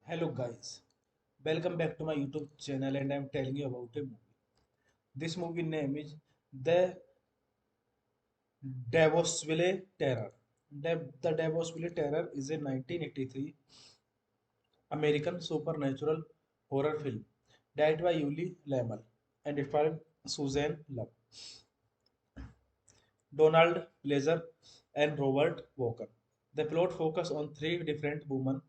Hello guys, welcome back to my YouTube channel and I'm telling you about a movie. This movie name is The Davosville Terror. The Davosville Terror is a 1983 American supernatural horror film directed by Yuli Lamel and starring Suzanne Love, Donald Pleasure and Robert Walker. The plot focuses on three different women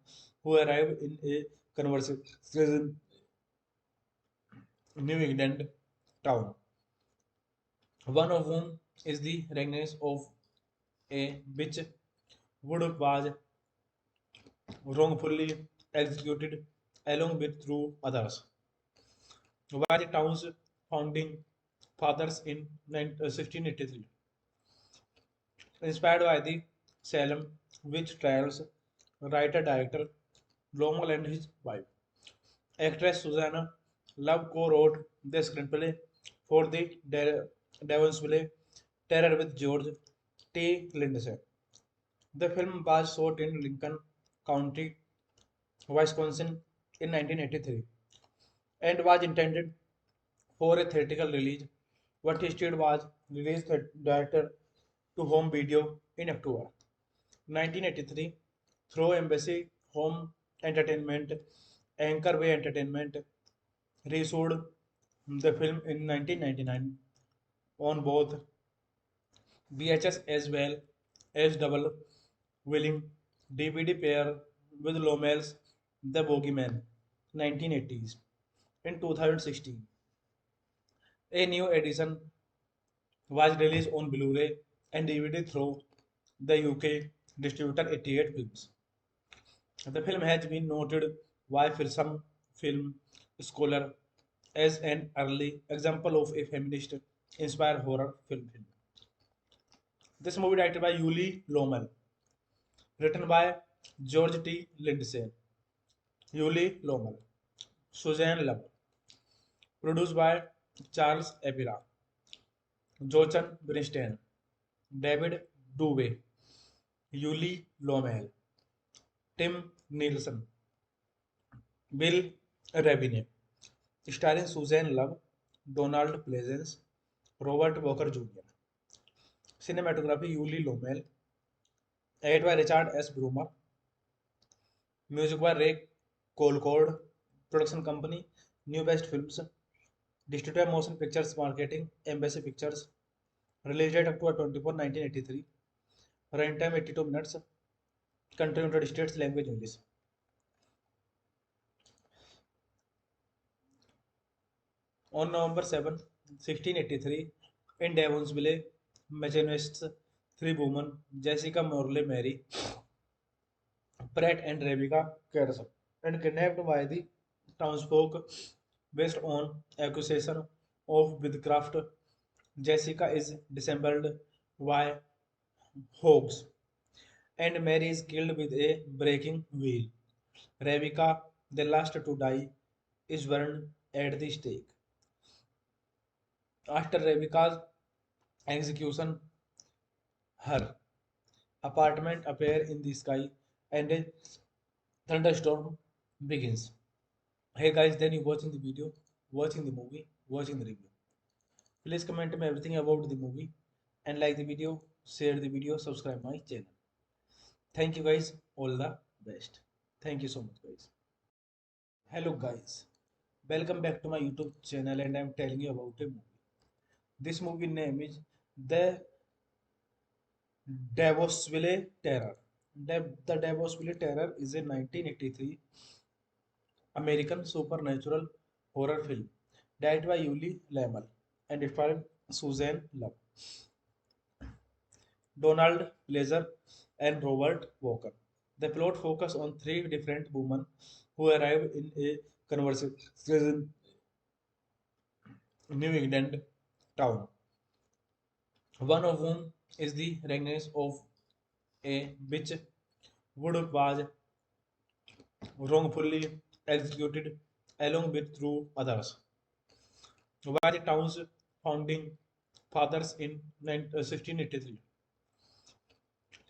who arrive in a conversation New England town. One of whom is the Regness of a witch would was wrongfully executed, along with two others, by the town's founding fathers in 1683. Inspired by the Salem witch trials, writer-director Lomal and his wife, actress Susanna Love co-wrote the screenplay for the Devonsville Terror with George T. Lindsay. The film was shot in Lincoln County, Wisconsin in 1983 and was intended for a theatrical release, but instead was released director to home video in October 1983 through Embassy Home Entertainment. Anchor Way Entertainment reissued the film in 1999 on both VHS as well as double willing DVD pair with Lomel's The Bogeyman 1980s. In 2016, a new edition was released on Blu-ray and DVD through the UK distributor 88 Films. The film has been noted by some film scholar as an early example of a feminist-inspired horror film. This movie directed by Yuli Lommel, written by George T. Lindsay, Yuli Lommel, Suzanne Love, produced by Charles Epira, Jochen Bernstein, David Dubé, Yuli Lommel, Tim Nielsen, Bill Rabine, starring Suzanne Love, Donald Pleasence, Robert Walker Jr. Cinematography Yuli Lommel, edited by Richard S. Brummer, music by Ray Colcord, production company New Best Films, distributor Motion Pictures Marketing, Embassy Pictures, release date October 24, 1983, runtime 82 minutes, country United States, language English. On November 7, 1683, in Devonsville, Massachusetts, three women, Jessica Morley Mary, Pratt and Rebecca Carson, and kidnapped by the townsfolk based on accusation of witchcraft. Jessica is dissembled by hogs, and Mary is killed with a breaking wheel. Rebecca, the last to die, is burned at the stake. After Rebecca's execution, her apartment appears in the sky and a thunderstorm begins. Hey guys, then you watching the video, watching the movie, watching the review. Please comment me everything about the movie and like the video, share the video, subscribe my channel. Thank you guys, all the best. Thank you so much guys. Hello guys, welcome back to my YouTube channel and I am telling you about a movie. This movie name is The Davosville Terror. The Davosville Terror is a 1983 American supernatural horror film directed by Yuli Lamel and it starred Suzanne Love, Donald Pleasure, and Robert Walker. The plot focuses on three different women who arrive in a conversation New England town. One of whom is the regness of a witch who was wrongfully executed along with two others by the town's founding fathers in 1683.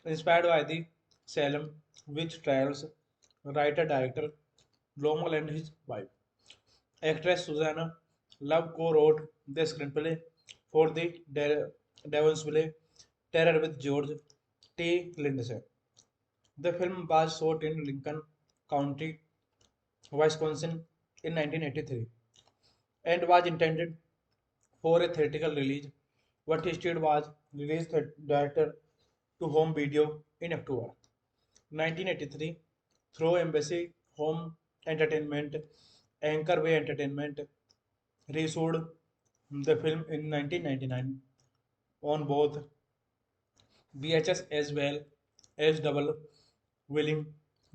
Inspired by the Salem witch trials, writer-director Lomal and his wife, actress Susanna Love co-wrote the screenplay for the Devonsville Terror with George T. Lindsay. The film was shot in Lincoln County, Wisconsin in 1983 and was intended for a theatrical release, but instead was released director to home video in October 1983 through Embassy Home Entertainment. Anchor Way Entertainment reissued the film in 1999 on both VHS as well as double willing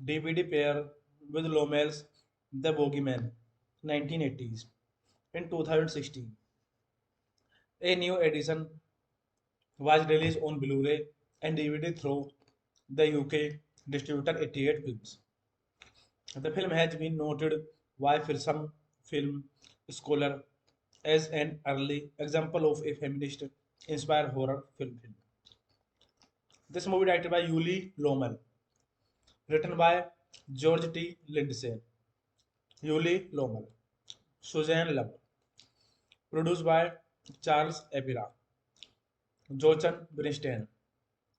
DVD pair with Lomel's The Bogeyman, 1980s. In 2016, a new edition was released on Blu-ray and DVD through the UK distributor 88 Films. The film has been noted by some film scholar as an early example of a feminist-inspired horror film. This movie directed by Yuli Lommel, written by George T. Lindsay, Yuli Lommel, Suzanne Love, produced by Charles Epira, Jochen Bernstein,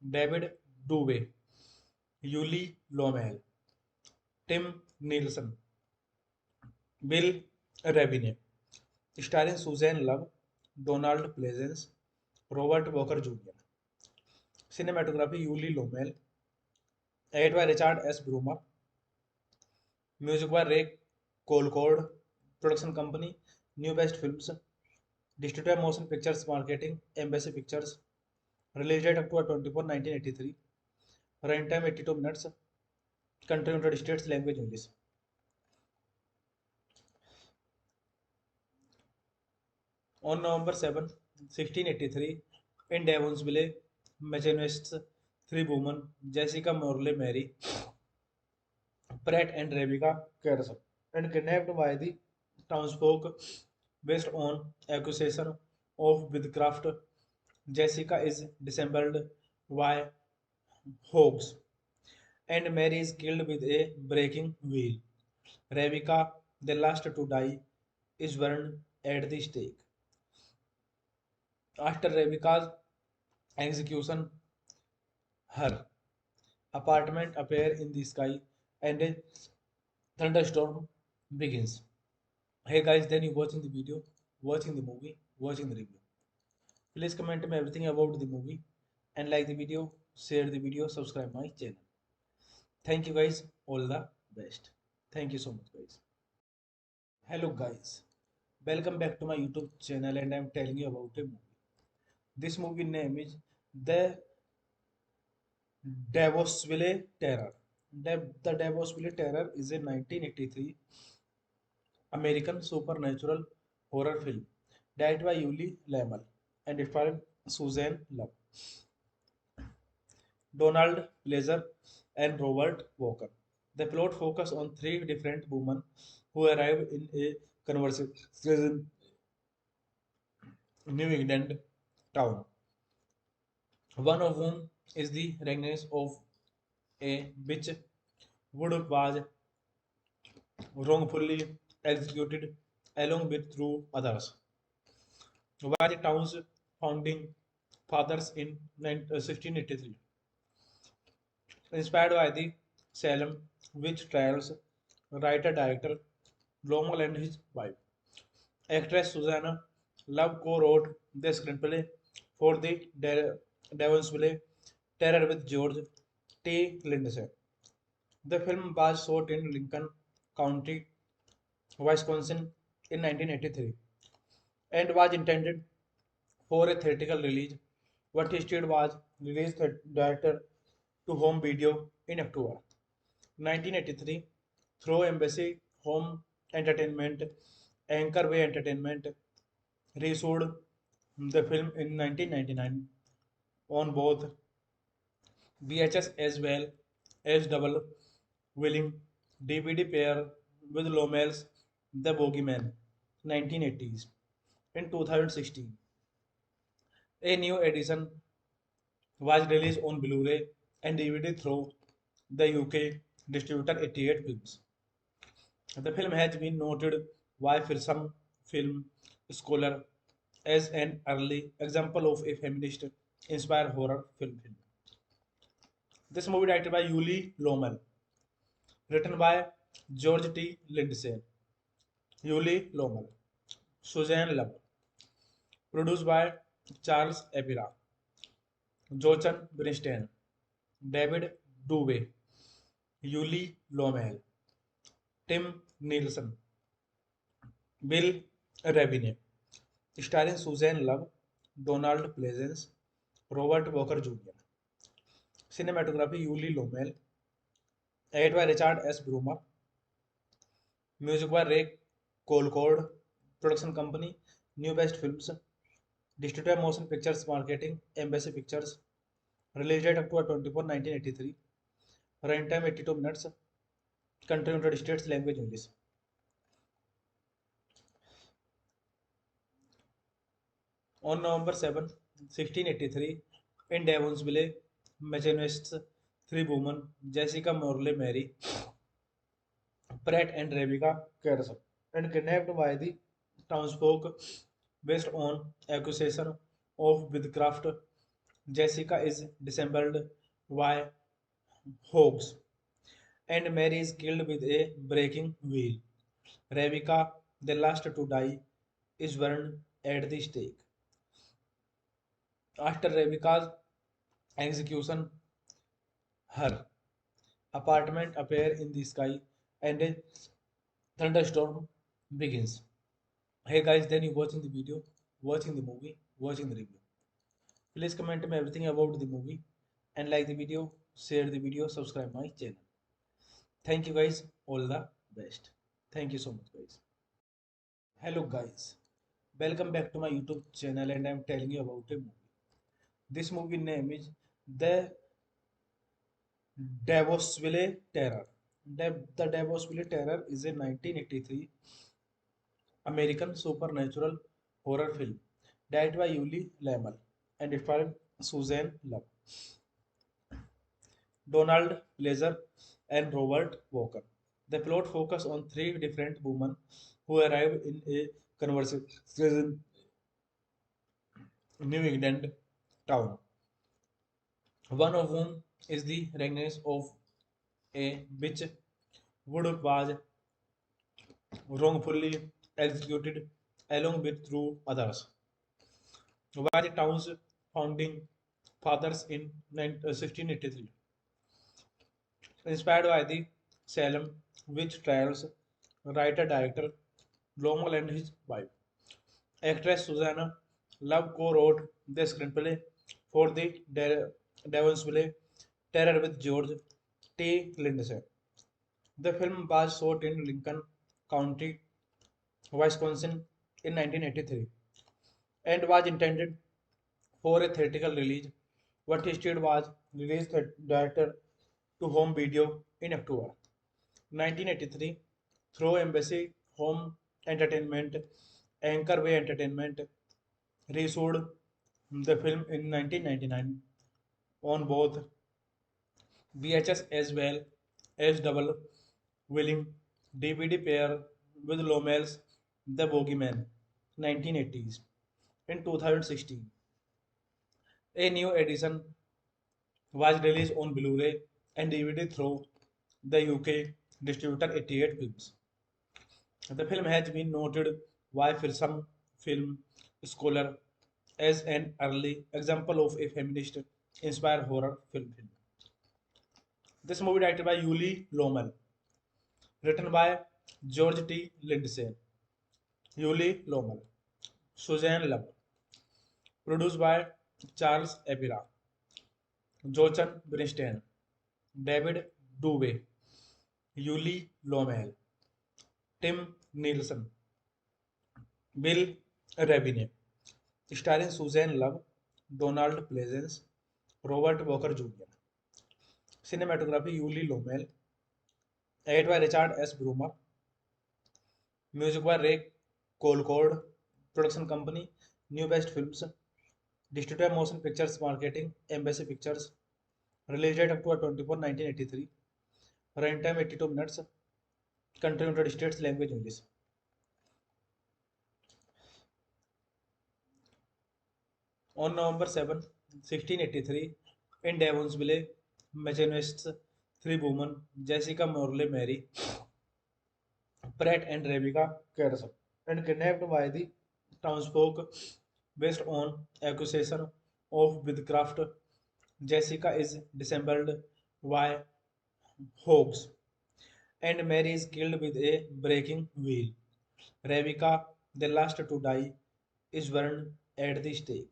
David Dubé, Yuli Lommel, Tim Nielsen, Bill Rabine, starring Suzanne Love, Donald Pleasence, Robert Walker Jr. Cinematography Yuli Lommel, edited by Richard S. Brummer, music by Ray Colcord, production company New Best Films, distributor Motion Pictures Marketing, Embassy Pictures, release date October 24, 1983, runtime 82 minutes, country United States, language English. On November 7, 1683, in Devonsville, Massachusetts, three women, Jessica Morley Mary, Pratt and Rebecca Carson, and kidnapped by the townsfolk based on accusation of witchcraft. Jessica is dissembled by hogs, and Mary is killed with a breaking wheel. Rebecca, the last to die, is burned at the stake. After Rebecca's execution, her apartment appears in the sky and a thunderstorm begins. Hey guys, then you watching the video, watching the movie, watching the review. Please comment me everything about the movie and like the video, share the video, subscribe my channel. Thank you guys, all the best. Thank you so much guys. Hello guys, welcome back to my YouTube channel and I am telling you about a movie. This movie name is The Davosville Terror. The Davosville Terror is a 1983 American supernatural horror film directed by Yuli Lamel and it starred Suzanne Love, Donald Pleasure, and Robert Walker. The plot focuses on three different women who arrive in a conversation New England town. One of whom is the regness of a witch who was wrongfully executed along with two others. Were the town's founding fathers in 1683. Inspired by the Salem witch trials, writer-director Lommel and his wife, actress Susanna Love co-wrote the screenplay for the Devonsville Terror with George T. Lindsay. The film was shot in Lincoln County, Wisconsin in 1983 and was intended for a theatrical release, but instead was released director to home video in October 1983 through Embassy Home Entertainment. Anchor Way Entertainment reissued the film in 1999 on both VHS as well as double willing DVD pair with Lomel's The Bogeyman 1980s. In 2016, a new edition was released on Blu-ray and DVD through the UK distributor 88 Films. The film has been noted by some film scholar as an early example of a feminist-inspired horror film. This movie directed by Yuli Lommel, written by George T. Lindsay, Yuli Lommel, Suzanne Love, produced by Charles Epira, Jochen Bernstein, David Dubé, Yuli Lommel, Tim Nielsen, Bill Rabine, starring Suzanne Love, Donald Pleasence, Robert Walker Jr. Cinematography Yuli Lommel, edited by Richard S. Brummer, Music by Ray Colcord. Production company New Best Films. Distributor Motion Pictures Marketing Embassy Pictures. Release date October 24, 1983. Runtime 82 minutes. Country United States. Language English. On November 7, 1683, in Devonsville, Massachusetts, three women, Jessica Morley Mary, Pratt and Rebecca Carson, and kidnapped by the townsfolk based on accusation of witchcraft. Jessica is dissembled by hogs, and Mary is killed with a breaking wheel. Rebecca, the last to die, is burned at the stake. After Rebecca's execution, her apartment appear in the sky and a thunderstorm begins. Hey guys, then you watching the video, watching the movie, watching the review. Please comment me everything about the movie and like the video, share the video, subscribe my channel. Thank you guys, all the best. Thank you so much guys. Hello guys, welcome back to my YouTube channel and I am telling you about a movie. This movie name is The Davosville Terror. The Davosville Terror is a 1983 American supernatural horror film directed by Yuli Lamel and starring Suzanne Love, Donald Pleasure, and Robert Walker. The plot focuses on three different women who arrive in a conversation New England town. One of whom is the regness of a witch who was wrongfully executed along with two others by the town's founding fathers in 1683. Inspired by the Salem witch trials, writer-director Lowell and his wife, actress Susanna Love co-wrote the screenplay for the Devonsville Terror with George T. Lindsay. The film was shot in Lincoln County, Wisconsin in 1983 and was intended for a theatrical release, but instead was released director to home video in October 1983 through Embassy Home Entertainment. Anchor Way Entertainment reissued the film in 1999 on both VHS as well as double willing DVD pair with Lomel's The Bogeyman 1980s. In 2016, a new edition was released on Blu-ray and DVD through the UK distributor 88 Films. The film has been noted by some film scholar as an early example of a feminist inspired horror film. This movie directed by Yuli Lommel, written by George T. Lindsay, Yuli Lommel, Suzanne Love, produced by Charles Epira, Jochen Bernstein, David Dubé, Yuli Lommel, Tim Nielsen, Bill Rabine, starring Suzanne Love, Donald Pleasence, Robert Walker Jr. Cinematography Yuli Lommel, edited by Richard S. Brummer, music by Ray Colcord, production company New Best Films, distributor Motion Pictures Marketing Embassy Pictures, release date October 24, 1983, runtime 82 minutes, country United States, language English. On November 7, 1683, in Devonsville, Massachusetts, three women, Jessica Morley Mary, Pratt and Rebecca Carson, and kidnapped by the townsfolk based on accusation of witchcraft. Jessica is dissembled by hogs, and Mary is killed with a breaking wheel. Rebecca, the last to die, is burned at the stake.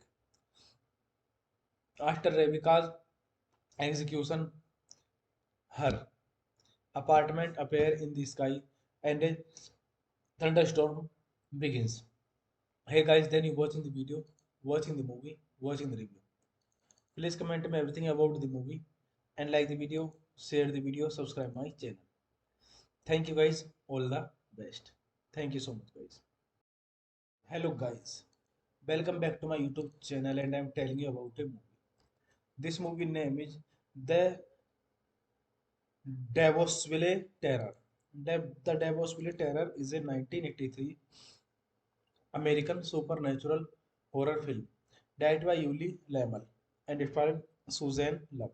After Rebecca's execution, her apartment appear in the sky and a thunderstorm begins. Hey guys, then you watching the video, watching the movie, watching the review. Please comment me everything about the movie and like the video, share the video, subscribe my channel. Thank you guys, all the best. Thank you so much guys. Hello guys, welcome back to my YouTube channel and I'm telling you about a movie. This movie name is The Davosville Terror. The Davosville Terror is a 1983 American supernatural horror film directed by Yuli Lamel and starring Suzanne Love,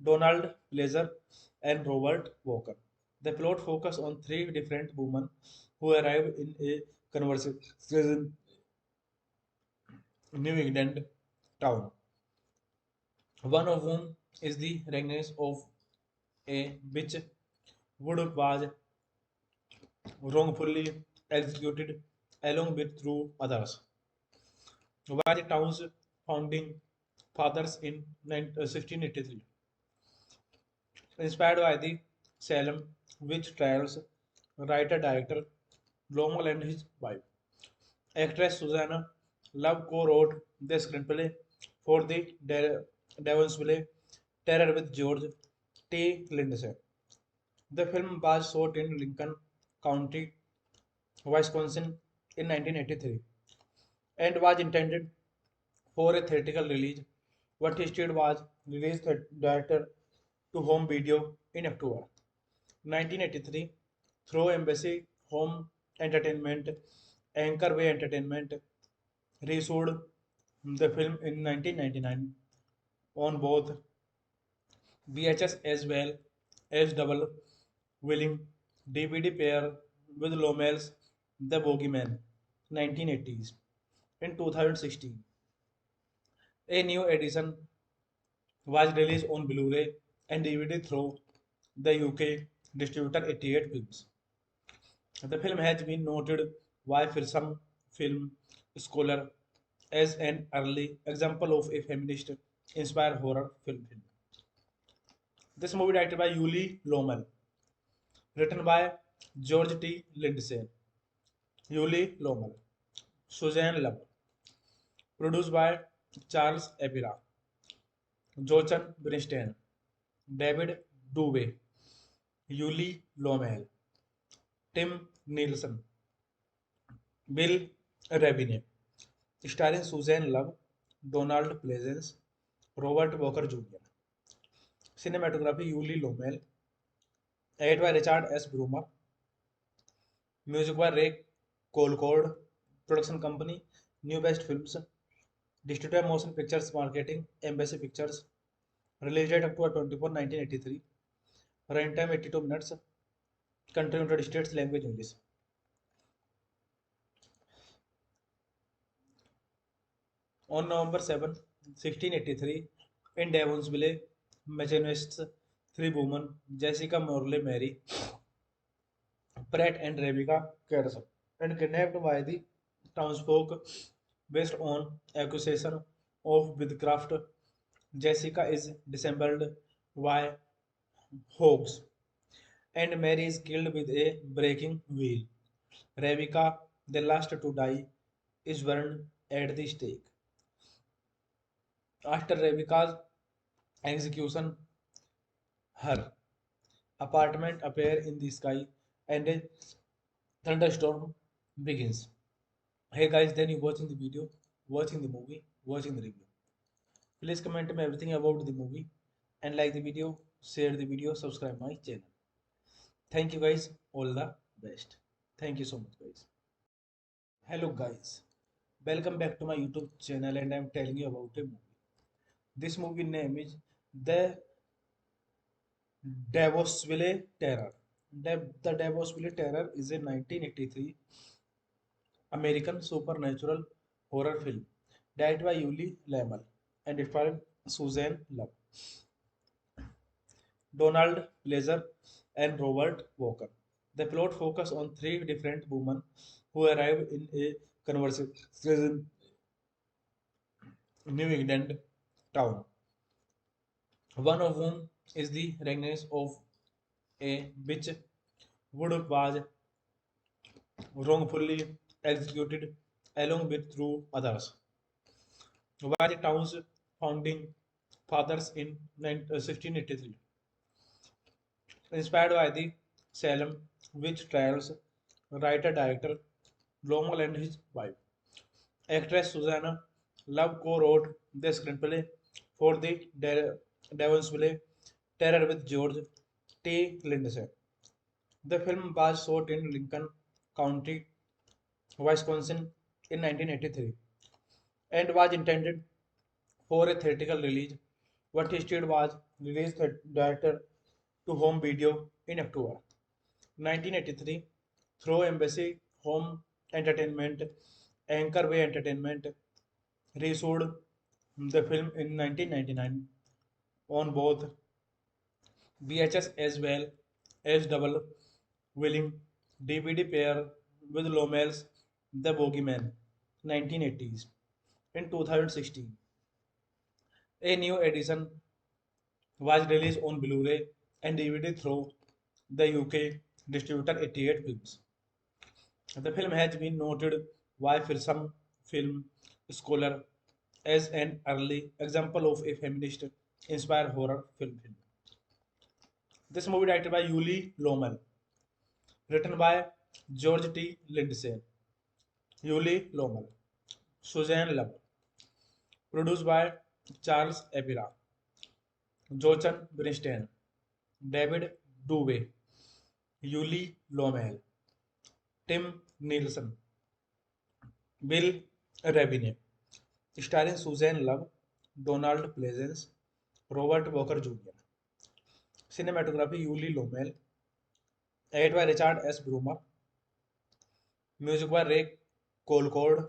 Donald Pleasure, and Robert Walker. The plot focuses on three different women who arrive in a conversation New England town. One of whom is the Regness of a witch who was wrongfully executed along with two others. By the town's founding fathers in 1683. Inspired by the Salem witch trials, writer-director Lowell and his wife, actress Susanna Love co-wrote the screenplay for the Devonsville Terror with George T. Lindsay. The film was shot in Lincoln County, Wisconsin in 1983 and was intended for a theatrical release, but instead was released director to home video in October 1983 through Embassy Home Entertainment. Anchor Way Entertainment reissued the film in 1999 on both VHS as well as double willing DVD pair with Lomel's The Bogeyman 1980s. In 2016, a new edition was released on Blu-ray and DVD through the UK distributor 88 Films. The film has been noted by some film scholar as an early example of a feminist-inspired horror film. This movie directed by Yuli Lommel, written by George T. Lindsay, Yuli Lommel, Suzanne Love, produced by Charles Epira, Jochen Bernstein, David Dubé, Yuli Lommel, Tim Nielsen, Bill Rabine, starring Suzanne Love, Donald Pleasence, Robert Walker Jr. Cinematography Yuli Lommel, edited by Richard S. Brummer, music by Ray Colcord, production company New Best Films, distributor Motion Pictures Marketing, Embassy Pictures, release date October 24, 1983, runtime 82 minutes, country United States, language English. On November 7, 1683, in Devonsville, Massachusetts, three women, Jessica Morley Mary, Pratt and Rebecca Carson, and kidnapped by the townsfolk based on accusation of witchcraft. Jessica is dissembled by hogs, and Mary is killed with a breaking wheel. Rebecca, the last to die, is burned at the stake. After Rebecca's execution, her apartment appears in the sky and a thunderstorm begins. Hey guys, then you watching the video, watching the movie, watching the review. Please comment me everything about the movie and like the video, share the video, subscribe my channel. Thank you guys, all the best. Thank you so much guys. Hello guys, welcome back to my YouTube channel and I'm telling you about a movie. This movie name is The Davosville Terror. The Davosville Terror is a 1983 American supernatural horror film directed by Yuli Lamel and starring Suzanne Love, Donald Pleasure, and Robert Walker. The plot focuses on three different women who arrive in a conversation New England town. One of whom is the Regness of a witch Wood was wrongfully executed along with two others by the town's founding fathers in 1683. Inspired by the Salem witch trials, writer-director Lomal and his wife, actress Susanna Love co-wrote the screenplay for the Devonsville Terror with George T. Lindsay. The film was shot in Lincoln County, Wisconsin in 1983 and was intended for a theatrical release, but instead was released director to home video in October 1983 through Embassy Home Entertainment. Anchor Way Entertainment reissued the film in 1999 on both VHS as well as double willing DVD player with Lomel's The Bogeyman 1980s. In 2016, a new edition was released on Blu-ray and DVD through the UK distributor 88 Films. The film has been noted by some film scholar as an early example of a feminist-inspired horror film. This movie directed by Yuli Lommel, written by George T. Lindsay, Yuli Lommel, Suzanne Love, produced by Charles Epira, Jochen Bernstein, David Dubé, Yuli Lommel, Tim Nielsen, Bill Rabine, starring Suzanne Love, Donald Pleasence, Robert Walker Jr. Cinematography Yuli Lommel, edited by Richard S. Brummer, music by Ray Colcord,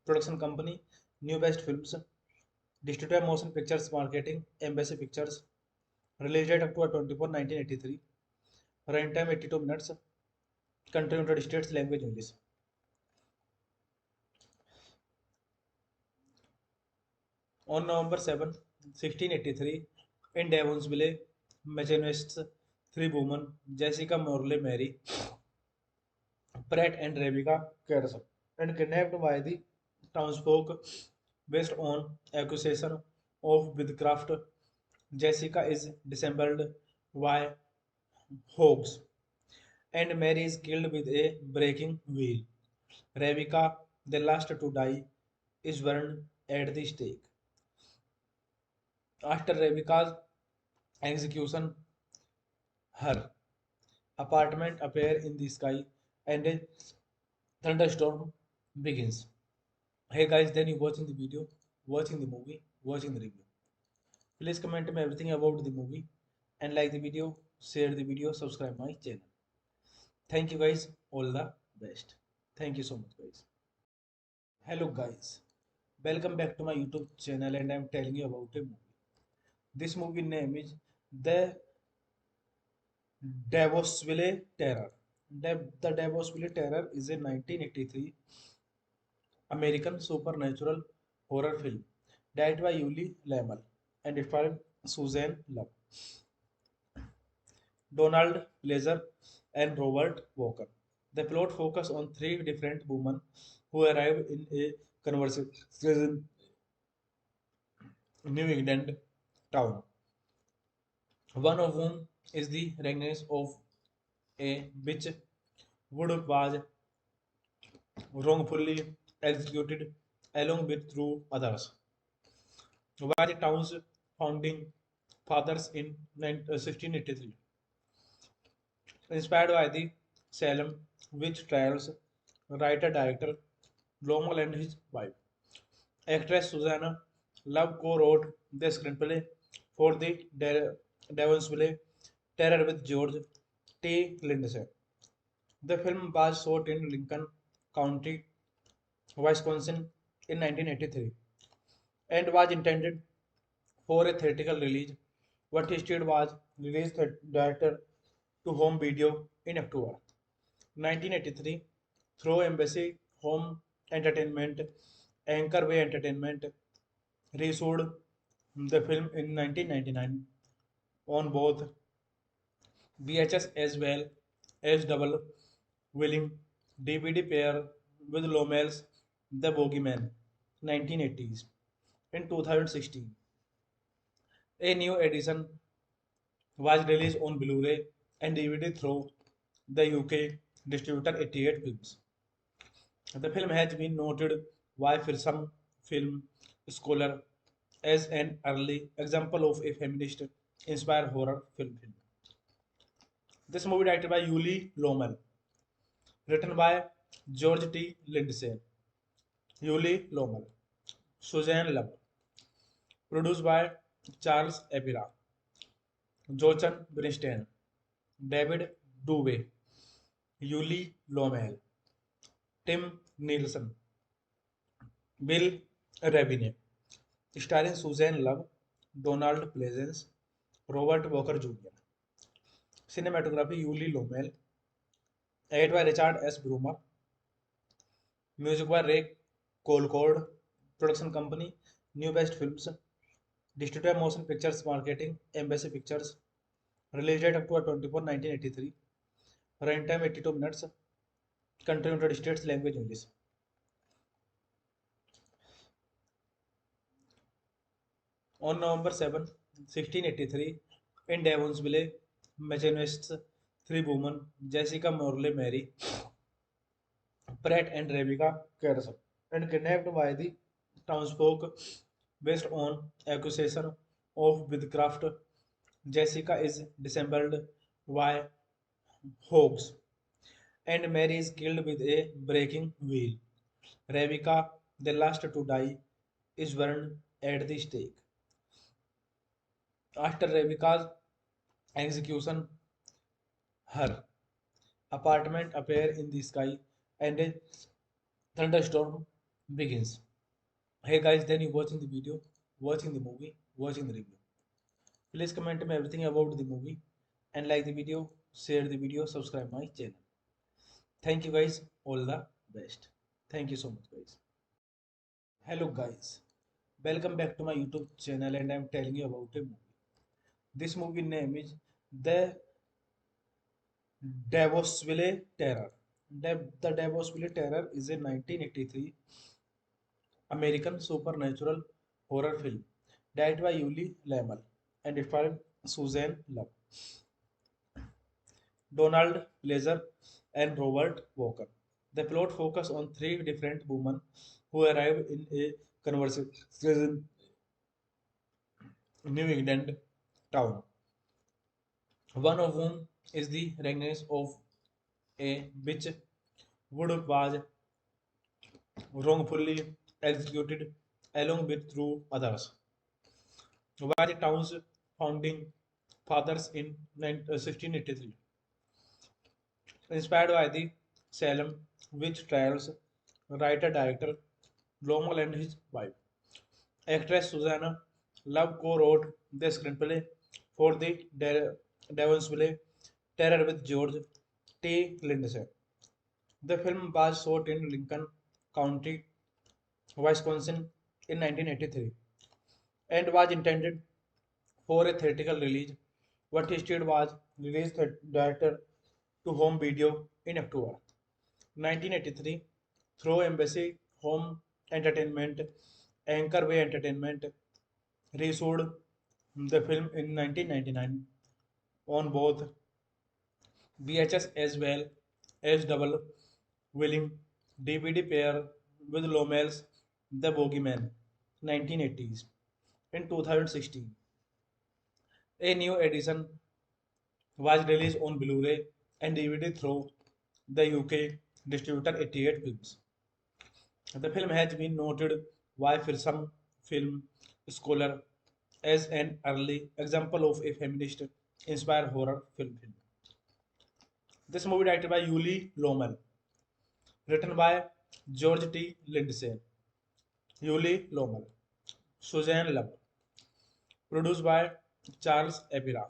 production company New Best Films, distributor Motion Pictures Marketing, Embassy Pictures, release date October 24, 1983, runtime 82 minutes, country United States, language English. On November 7, 1683, in Devonsville, Massachusetts, three women, Jessica Morley Mary, Pratt and Rebecca Carson, and kidnapped by the townsfolk based on accusation of witchcraft. Jessica is dissembled by hogs, and Mary is killed with a breaking wheel. Rebecca, the last to die, is burned at the stake. After Rebecca's execution, her apartment appears in the sky and a thunderstorm begins. Hey guys, then you watching the video, watching the movie, watching the review. Please comment me everything about the movie and like the video, share the video, subscribe my channel. Thank you guys, all the best. Thank you so much guys. Hello guys, welcome back to my YouTube channel and I am telling you about a movie. This movie name is The Davosville Terror. The Davosville Terror is a 1983 American supernatural horror film directed by Yuli Lamel and it starred Suzanne Love, Donald Pleasure, and Robert Walker. The plot focuses on three different women who arrive in a conversation New England town. One of whom is the regness of a witch who was wrongfully executed along with two others by the town's founding fathers in 1683. Inspired by the Salem witch trials, writer-director Lomal and his wife, actress Susanna Love co-wrote the screenplay for the Devonsville Terror with George T. Lindsay. The film was shot in Lincoln County, Wisconsin in 1983 and was intended for a theatrical release, but instead was released director to home video in October 1983 through Embassy Home Entertainment. Anchor Way Entertainment reissued the film in 1999 on both VHS as well as double willing DVD pair with Lomel's The Bogeyman, 1980s. In 2016, a new edition was released on Blu-ray and DVD through the UK distributor 88 Films. The film has been noted by some film scholar as an early example of a feminist-inspired horror film. This movie directed by Yuli Lomel, written by George T. Lindsay, Yuli Lomel, Suzanne Love, produced by Charles Epira, Jochen Bernstein, David Dubé, Yuli Lomel, Tim Nielsen, Bill Rabine, starring Suzanne Love, Donald Pleasence, Robert Walker Jr. Cinematography Yuli Lomel, edited by Richard S. Brummer, music by Ray Colcord, production company New Best Films, distributor Motion Pictures Marketing, Embassy Pictures, release date October 24, 1983, runtime 82 minutes, country United States, language English. On November 7, 1683, in Devonsville, Massachusetts, three women, Jessica Morley Mary, Pratt and Rebecca Carson, and kidnapped by the townsfolk based on accusation of witchcraft. Jessica is dissembled by hogs, and Mary is killed with a breaking wheel. Rebecca, the last to die, is burned at the stake. After Rebecca's execution, her apartment appears in the sky and a thunderstorm begins. Hey guys, then you watching the video, watching the movie, watching the review. Please comment me everything about the movie and like the video, share the video, subscribe my channel. Thank you guys, all the best. Thank you so much guys. Hello guys, welcome back to my YouTube channel and I am telling you about a movie. This movie name is The Davosville Terror. The Davosville Terror is a 1983 American supernatural horror film directed by Yuli Lamel and it starred Suzanne Love, Donald Pleasure, and Robert Walker. The plot focuses on three different women who arrive in a conversation New England town. One of whom is the regness of a witch who was wrongfully executed along with two others. Were the town's founding fathers in 1683. Inspired by the Salem witch trials, writer-director Lomel and his wife, actress Susanna Love co-wrote the screenplay for the Devonsville Terror with George T. Lindsay. The film was shot in Lincoln County, Wisconsin in 1983 and was intended for a theatrical release, but instead was released director to home video in October 1983 through Embassy Home Entertainment. Anchor Way Entertainment reissued the film in 1999 on both VHS as well as double willing DVD pair with Lomel's The Bogeyman, 1980s. In 2016, a new edition was released on Blu-ray and DVD through the UK distributor 88 Films. The film has been noted by some film scholar as an early example of a feminist-inspired horror film. This movie directed by Yuli Lomel, written by George T. Lindsay, Yuli Lomel, Suzanne Love, produced by Charles Epira,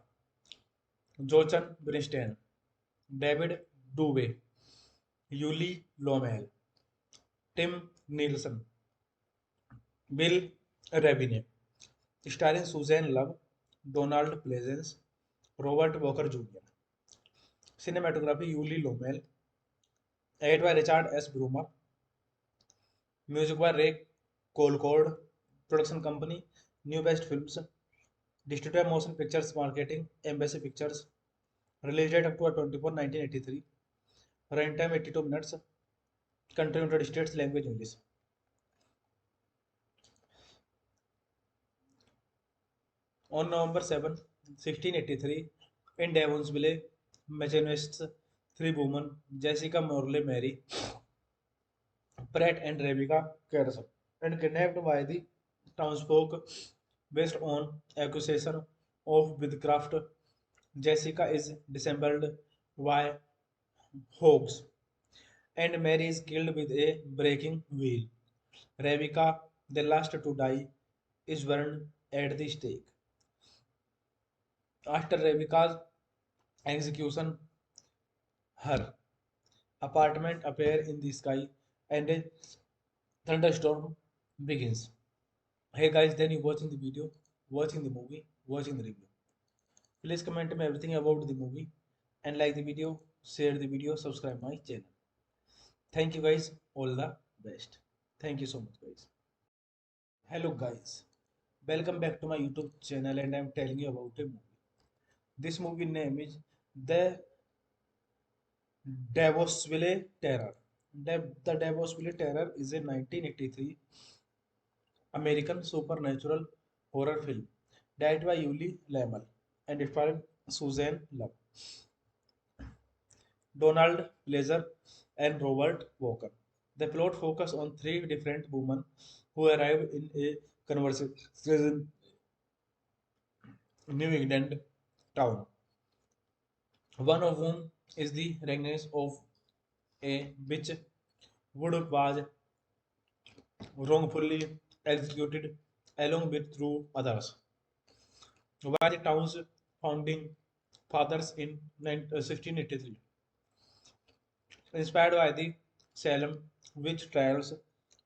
Jochen Bernstein, David Dubé, Yuli Lomel, Tim Nielsen, Bill Rabine, starring Suzanne Love, Donald Pleasence, Robert Walker Jr. Cinematography Yuli Lomel. Edited by Richard S. Brummer. Music by Ray Colcord. Production company New Best Films. Distributed Motion Pictures Marketing Embassy Pictures. Release date October 24, 1983. Runtime 82 minutes. Country United States. Language English. On November 7, 1683, in Devonsville, Massachusetts, three women, Jessica Morley Mary, Pratt and Rebecca Carson, and kidnapped by the townsfolk based on accusation of witchcraft. Jessica is dissembled by hogs, and Mary is killed with a breaking wheel. Rebecca, the last to die, is burned at the stake. After Rebecca's execution, her apartment appear in the sky and a thunderstorm begins. Hey guys, then you watching the video, watching the movie, watching the review. Please comment me everything about the movie and like the video, share the video, subscribe my channel. Thank you guys, all the best. Thank you so much guys. Hello guys, welcome back to my YouTube channel and I'm telling you about a movie. This movie name is The Davosville Terror. The Davosville Terror is a 1983 American supernatural horror film directed by Yuli Lamel and starring Suzanne Love, Donald Pleasure, and Robert Walker. The plot focuses on three different women who arrive in a conversation New England town. One of whom is the regness of a witch who was wrongfully executed along with two others by the town's founding fathers in 1683. Inspired by the Salem witch trials,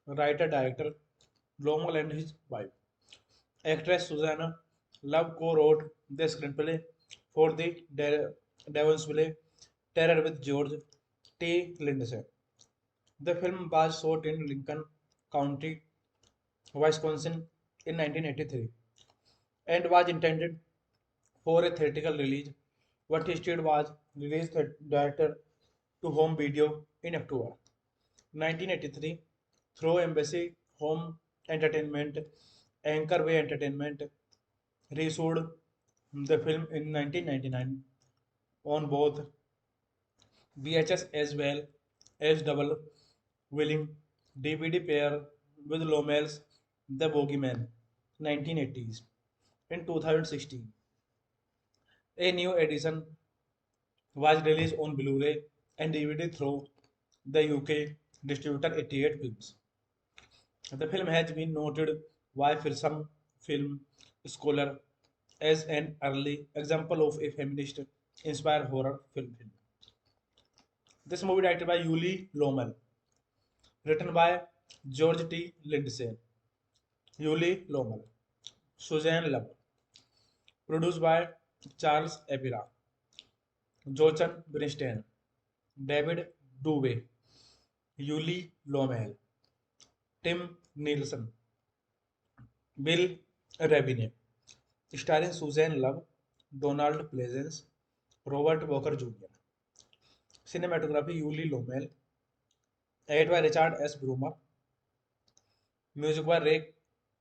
writer-director Lowell and his wife, actress Susanna Love co-wrote the screenplay for the Devonsville Terror with George T. Lindsay. The film was shot in Lincoln County, Wisconsin in 1983 and was intended for a theatrical release, but instead was released director to home video in October 1983 through Embassy Home Entertainment. Anchor Way Entertainment reissued the film in 1999 on both VHS as well as double willing DVD pair with Lomel's The Bogeyman 1980s. In 2016, a new edition was released on Blu-ray and DVD through the UK distributor 88 Films. The film has been noted by some film scholar as an early example of a feminist inspired horror film. This movie directed by Yuli Lomel, written by George T. Lindsay, Yuli Lomel, Suzanne Love, produced by Charles Epira, Jochen Bernstein, David Dubé, Yuli Lomel, Tim Nielsen, Bill Rabine, starring Suzanne Love, Donald Pleasence, Robert Walker Jr. Cinematography Yuli Lomel, edited by Richard S. Brummer, music by Ray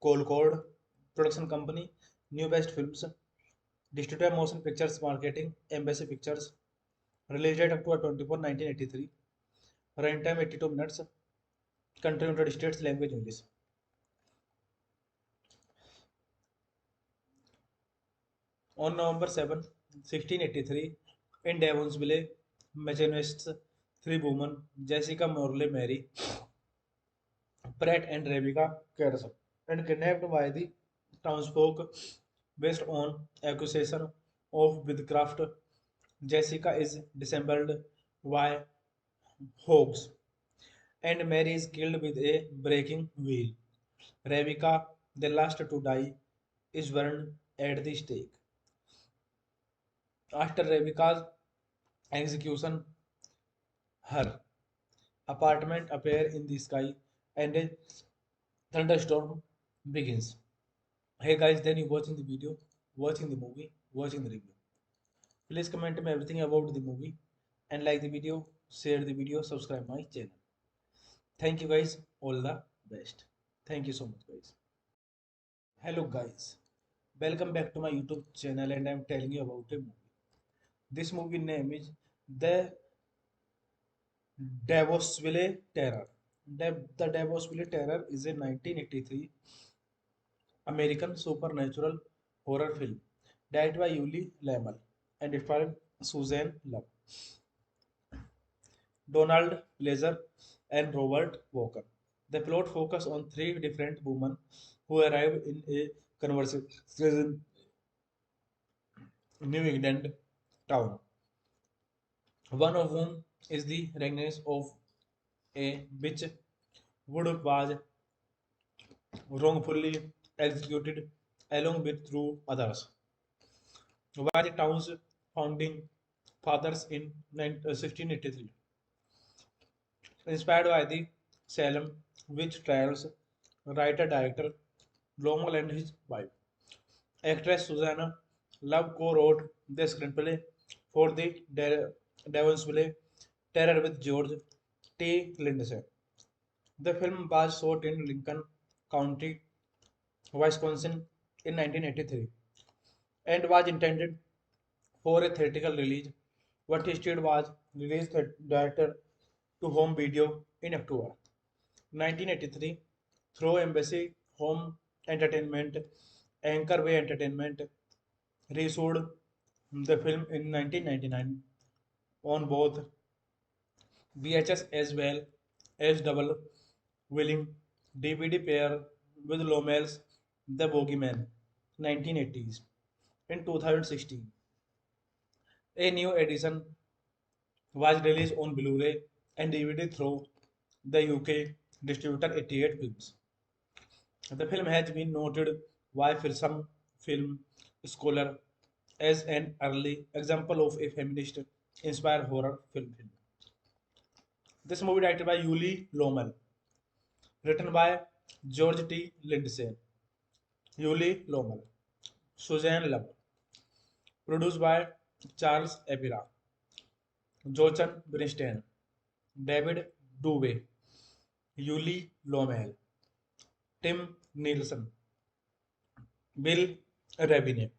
Colcord, production company New Best Films, distributed Motion Pictures Marketing Embassy Pictures, release date October 24, 1983, runtime 82 minutes, country United States, language English. On November 7, 1683, in Devonsville, Massachusetts, three women, Jessica Morley Mary, Pratt and Rebecca Carson, and kidnapped by the townsfolk based on accusation of witchcraft. Jessica is dissembled by hogs, and Mary is killed with a breaking wheel. Rebecca, the last to die, is burned at the stake. After Rebecca's execution, her apartment appear in the sky, and a thunderstorm begins. Hey guys, then you watching the video, watching the movie, watching the review. Please comment me everything about the movie and like the video, share the video, subscribe my channel. Thank you guys, all the best. Thank you so much guys. Hello guys, welcome back to my YouTube channel and I'm telling you about a movie. This movie name is The Davosville Terror. The Davosville Terror is a 1983 American supernatural horror film directed by Yuli Lamel and starring Suzanne Love, Donald Pleasure, and Robert Walker. The plot focuses on three different women who arrive in a conversation New England town. One of whom is the regness of a witch who was wrongfully executed along with two others. By the town's founding fathers in 1683. Inspired by the Salem witch trials, writer-director Lowell and his wife, actress Susanna Love co-wrote the screenplay for the Devonsville Terror with George T. Lindsay. The film was shot in Lincoln County, Wisconsin in 1983 and was intended for a theatrical release, but instead was released director to home video in October 1983 through Embassy Home Entertainment. Anchor Way Entertainment reissued the film in 1999 on both VHS as well as double willing DVD pair with Lomel's The Bogeyman 1980s. In 2016, a new edition was released on Blu-ray and DVD through the UK distributor 88 Films. The film has been noted by some film scholar as an early example of a feminist inspired horror film. This movie directed by Yuli Lommel, written by George T. Lindsay, Yuli Lommel, Suzanne Love, produced by Charles Epira, Jochen Bernstein, David Dubé, Yuli Lommel, Tim Nielsen, Bill Rabine,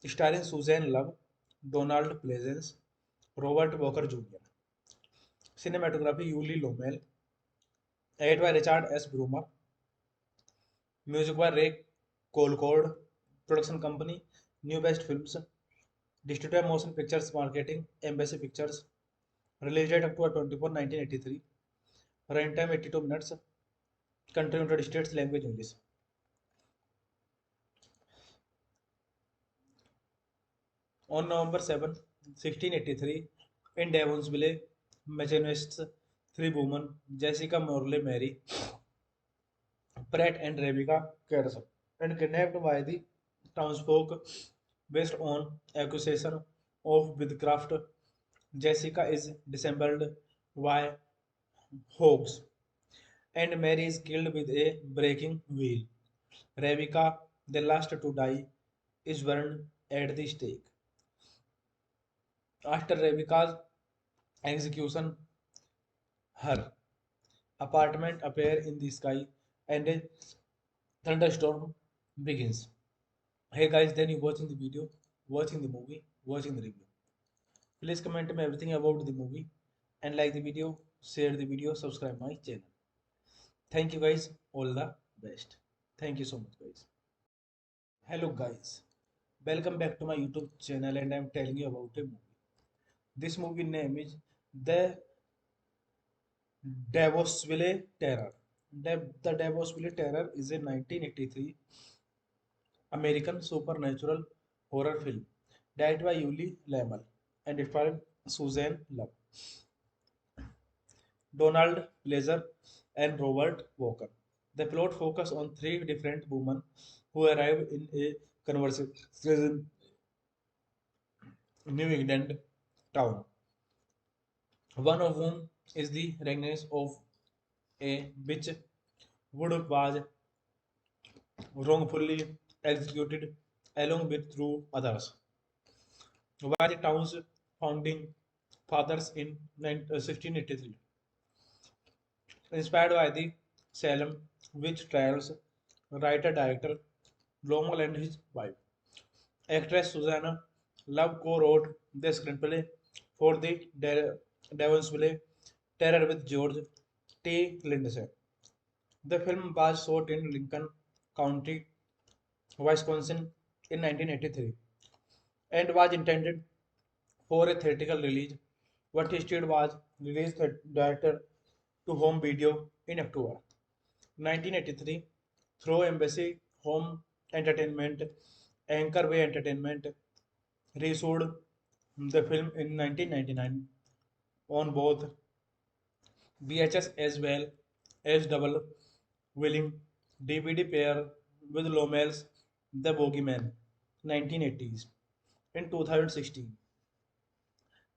starring Suzanne Love, Donald Pleasence, Robert Walker Jr. Cinematography Yuli Lommel, edited by Richard S. Brummer, music by Ray Colcord, production company New Best Films, distributor Motion Pictures Marketing, Embassy Pictures, release date October 24, 1983, runtime 82 minutes, country United States, language English. On November 7, 1683, in Devonsville, Massachusetts, three women, Jessica Morley Mary, Pratt and Rebecca Carson, and kidnapped by the townsfolk based on accusation of witchcraft. Jessica is dissembled by hogs, and Mary is killed with a breaking wheel. Rebecca, the last to die, is burned at the stake. After Rebecca's execution, her apartment appears in the sky and a thunderstorm begins. Hey guys, then you watching the video, watching the movie, watching the review. Please comment me everything about the movie and like the video, share the video, subscribe my channel. Thank you guys, all the best. Thank you so much guys. Hello guys, welcome back to my YouTube channel and I'm telling you about a movie. This movie name is The Davosville Terror. The Davosville Terror is a 1983 American supernatural horror film directed by Yuli Lamel and starring Suzanne Love, Donald Pleasure, and Robert Walker. The plot focuses on three different women who arrive in a conversation New England town. one of whom is the reigns of a which would was wrongfully executed along with two others by the town's founding fathers in 1683. Inspired by the Salem witch trials, writer-director Lomal and his wife, actress Susanna Love co-wrote the screenplay for the Devonsville Terror with George T. Lindsay. The film was shot in Lincoln County, Wisconsin in 1983 and was intended for a theatrical release, but instead was released director to home video in October 1983 through Embassy Home Entertainment. Anchor Way Entertainment reissued the film in 1999 on both VHS as well as double willing DVD pair with Lomel's The Bogeyman 1980s. In 2016,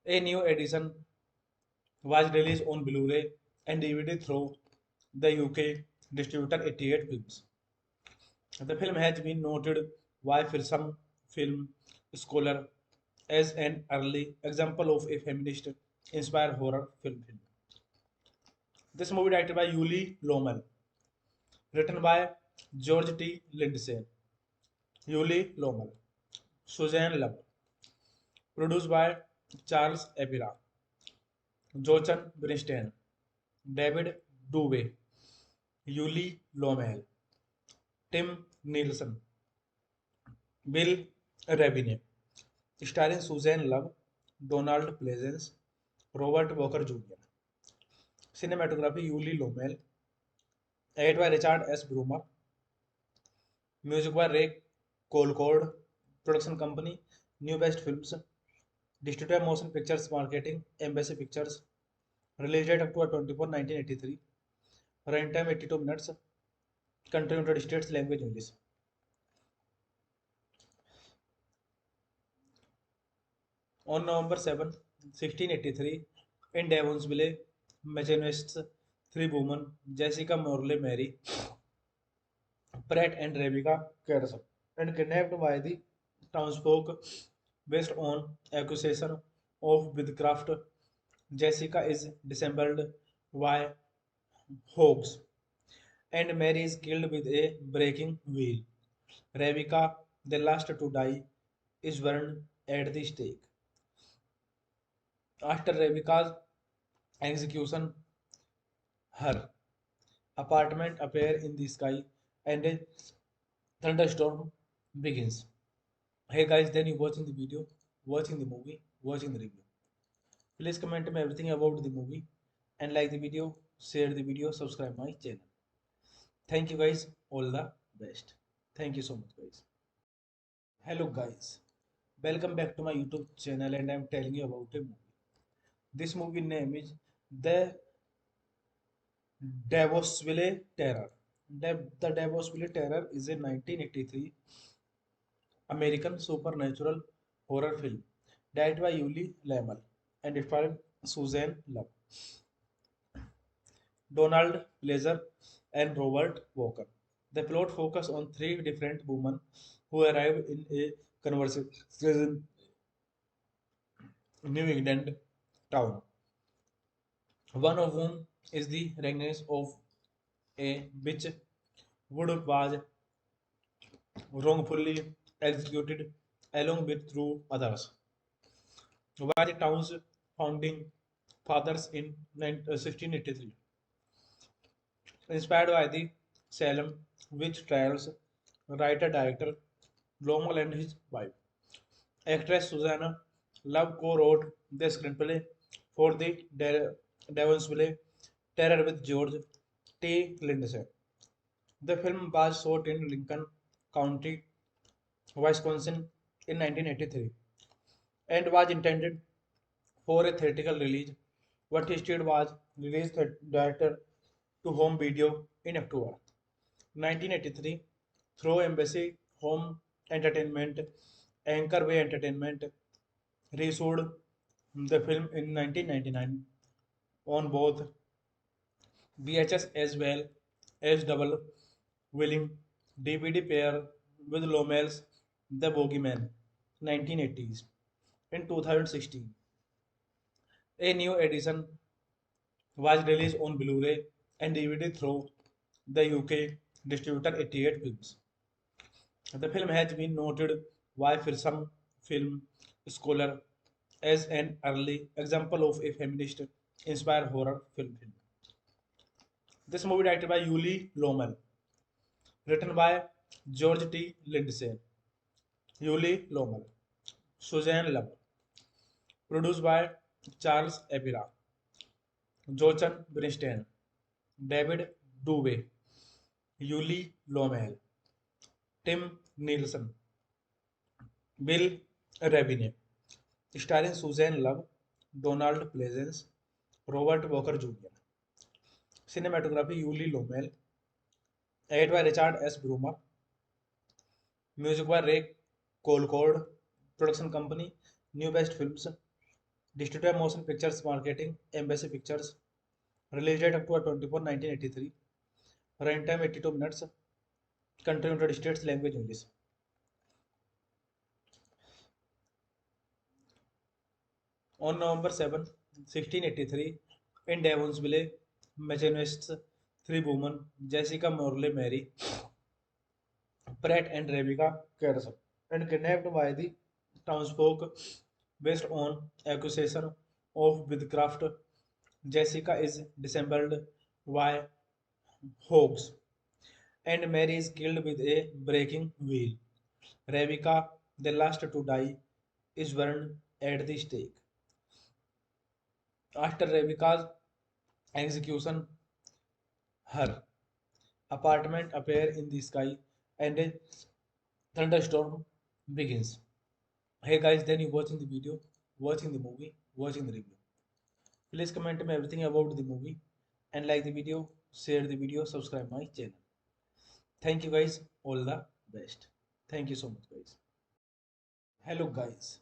a new edition was released on Blu-ray and DVD through the UK distributor 88 Films. The film has been noted by some film scholar as an early example of a feminist-inspired horror film. This movie directed by Yuli Lommel, written by George T. Lindsay, Yuli Lommel, Suzanne Love, produced by Charles Epira, Jochen Bernstein, David Dubé, Yuli Lommel, Tim Nielsen, Bill Rabine, starring Suzanne Love, Donald Pleasence, Robert Walker Jr. Cinematography Yuli Lommel, edited by Richard S. Brummer, music by Ray Colcord, production company New Best Films, distributor Motion Pictures Marketing, Embassy Pictures, release date October 24, 1983, runtime 82 minutes, country United States, language English. On November 7, 1683, in Devonsville, Massachusetts, three women, Jessica Morley Mary, Pratt and Rebecca Carson, and kidnapped by the townsfolk based on accusation of witchcraft. Jessica is dissembled by hogs, and Mary is killed with a breaking wheel. Rebecca, the last to die, is burned at the stake. After Rebecca's execution, her apartment appears in the sky and a thunderstorm begins. Hey guys, then you watching the video, watching the movie, watching the review. Please comment me everything about the movie and like the video, share the video, subscribe my channel. Thank you guys, all the best. Thank you so much guys. Hello guys, welcome back to my YouTube channel and I am telling you about a movie. This movie name is The Davosville Terror. The Davosville Terror is a 1983 American supernatural horror film directed by Yuli Lamel and it starred Suzanne Love, Donald Pleasure, and Robert Walker. The plot focuses on three different women who arrive in a conversation New England town, one of whom is the regnance of a witch would was wrongfully executed along with two others by the town's founding fathers in 1683. Inspired by the Salem witch trials, writer-director Lomal and his wife, actress Susanna Love co-wrote the screenplay for the Devonsville Terror with George T. Lindsay. The film was shot in Lincoln County, Wisconsin in 1983 and was intended for a theatrical release, but instead was released director to home video in October 1983 through Embassy Home Entertainment. Anchor Way Entertainment reissued the film in 1999 on both VHS as well as double willing DVD pair with Lomel's The Bogeyman 1980s. In 2016, a new edition was released on Blu-ray and DVD through the UK distributor 88 Films. The film has been noted by some film scholar as an early example of a feminist inspired horror film. This movie directed by Yuli Lomel, written by George T. Lindsay, Yuli Lomel, Suzanne Love, produced by Charles Epira, Jochen Bernstein, David Dubé, Yuli Lomel, Tim Nielsen, Bill Rabine, starring Suzanne Love, Donald Pleasence, Robert Walker Jr. Cinematography Yuli Lomel, edited by Richard S. Brummer, music by Ray Colcord, production company New Best Films, distributor Motion Pictures Marketing, Embassy Pictures, release date October 24, 1983, runtime 82 minutes, country United States, language English. On November 7, 1683, in Devonsville, Massachusetts, three women, Jessica Morley Mary, Pratt and Rebecca Carson, and kidnapped by the townsfolk based on accusation of witchcraft. Jessica is dissembled by hogs, and Mary is killed with a breaking wheel. Rebecca, the last to die, is burned at the stake. After Rebecca's execution, her apartment appears in the sky and a thunderstorm begins. Hey guys, then you watching the video, watching the movie, watching the review. Please comment me everything about the movie and like the video, share the video, subscribe my channel. Thank you guys, all the best. Thank you so much guys. Hello guys,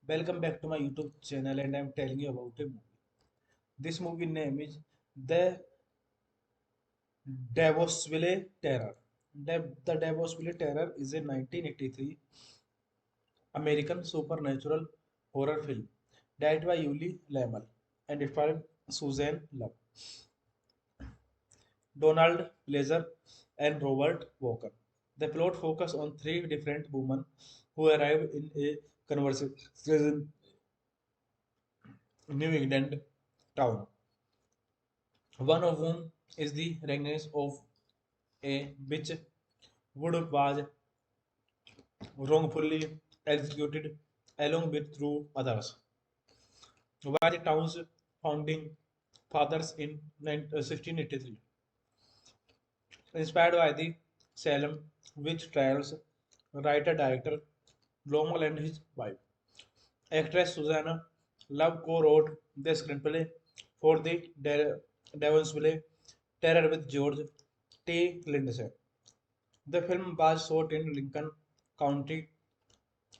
welcome back to my YouTube channel and I am telling you about a movie. This movie name is The Davosville Terror. The Davosville Terror is a 1983 American supernatural horror film directed by Yuli Lamel and it starred Suzanne Love, Donald Pleasure, and Robert Walker. The plot focuses on three different women who arrive in a conversation New England town. One of whom is the regness of a witch who was wrongfully executed along with two others. Were the town's founding fathers in 1683. Inspired by the Salem witch trials, writer-director Lomel and his wife, actress Susanna Love co-wrote the screenplay for the Devonsville Terror with George T. Lindsay. The film was shot in Lincoln County,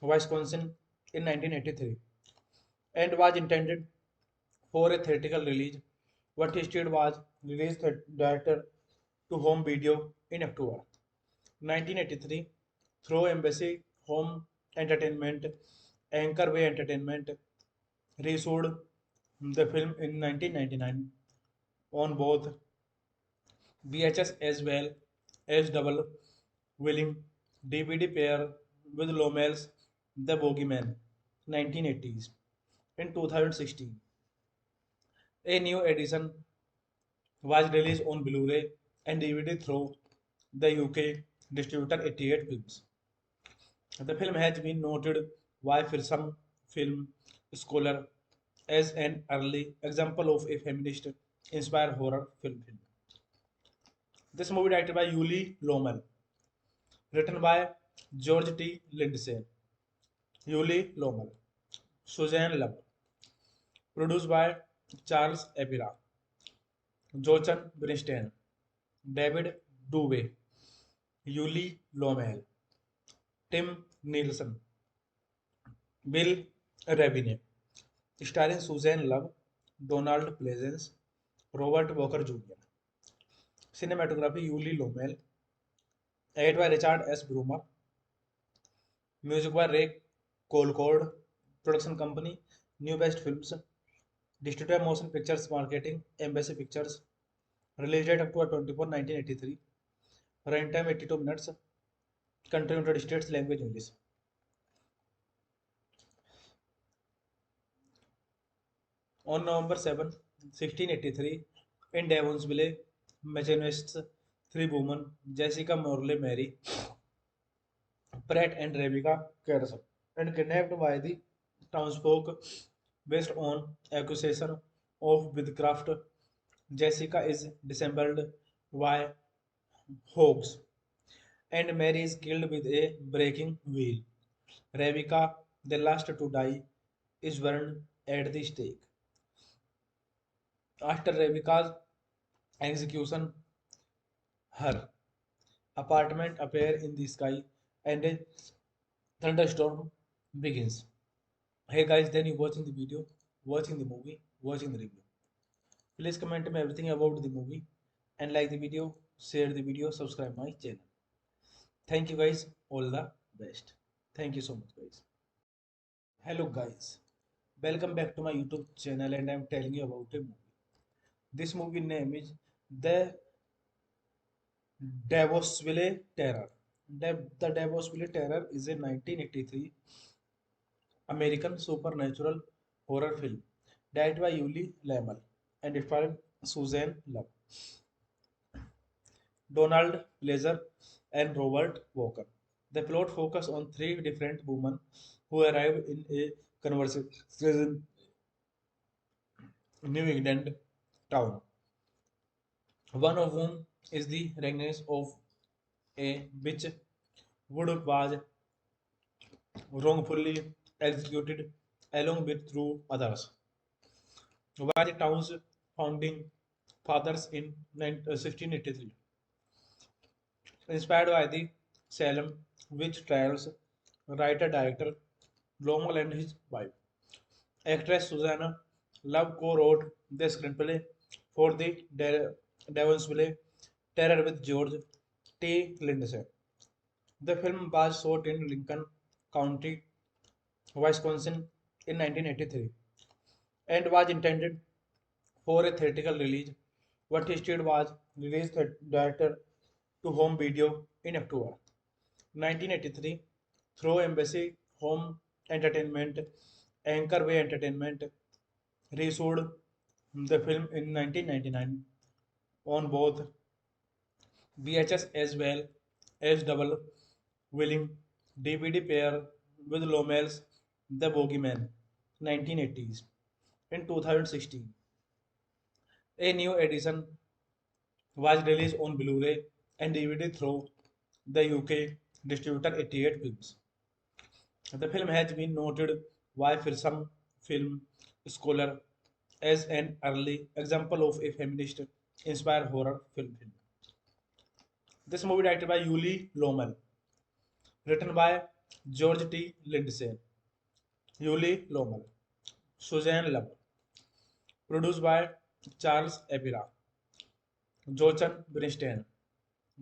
Wisconsin in 1983 and was intended for a theatrical release, but instead was released director to home video in October 1983 through Embassy Home Entertainment. Anchor Way Entertainment reissued the film in 1999 on both VHS as well as double willing DVD pair with Lomel's The Bogeyman 1980s. In 2016, a new edition was released on Blu-ray and DVD through the UK distributor 88 Films. The film has been noted by some film scholar as an early example of a feminist inspired horror film. This movie directed by Yuli Lomel, written by George T. Lindsay, Yuli Lomel, Suzanne Love, produced by Charles Epira, Jochen Bernstein, David Dubé, Yuli Lomel, Tim Nielsen, Bill Rabine, starring Suzanne Love, Donald Pleasence, Robert Walker Jr. Cinematography Yuli Lommel. Edited by Richard S. Brummer. Music by Ray Colcord. Production company New Best Films. Distributor Motion Pictures Marketing Embassy Pictures. Release date October 24, 1983. Runtime 82 minutes. Country United States. Language English. On November 7, 1683, in Devonsville, Massachusetts, three women, Jessica Morley Mary, Pratt and Rebecca Carson, and kidnapped by the townsfolk based on accusation of witchcraft. Jessica is dissembled by hogs, and Mary is killed with a breaking wheel. Rebecca, the last to die, is burned at the stake. After Rebecca's execution, her apartment appear in the sky and a thunderstorm begins. Hey guys, then you watching the video, watching the movie, watching the review. Please comment me everything about the movie and like the video, share the video, subscribe my channel. Thank you guys, all the best. Thank you so much guys. Hello guys, welcome back to my YouTube channel and I'm telling you about a movie. This movie name is The Davosville Terror. The Davosville Terror is a 1983 American supernatural horror film directed by Yuli Lamel and starring Suzanne Love, Donald Pleasure, and Robert Walker. The plot focuses on three different women who arrive in a conversation New England town. One of whom is the regness of a witch who was wrongfully executed along with two others by the town's founding fathers in 1683. Inspired by the Salem witch trials, writer-director Lowell and his wife, actress Susanna Love co-wrote the screenplay for the Devonsville Terror with George T. Lindsay. The film was shot in Lincoln County, Wisconsin in 1983 and was intended for a theatrical release, but instead was released director to home video in October 1983 through Embassy Home Entertainment. Anchor Way Entertainment reissued the film in 1999 on both VHS as well as double willing DVD pair with Lomel's The Bogeyman 1980s. In 2016, a new edition was released on Blu-ray and DVD through the UK distributor 88 Films. The film has been noted by some film scholar as an early example of a feminist inspired horror film. This movie directed by Yuli Lommel, written by George T. Lindsay, Yuli Lommel, Suzanne Love, produced by Charles Epira, Jochen Bernstein,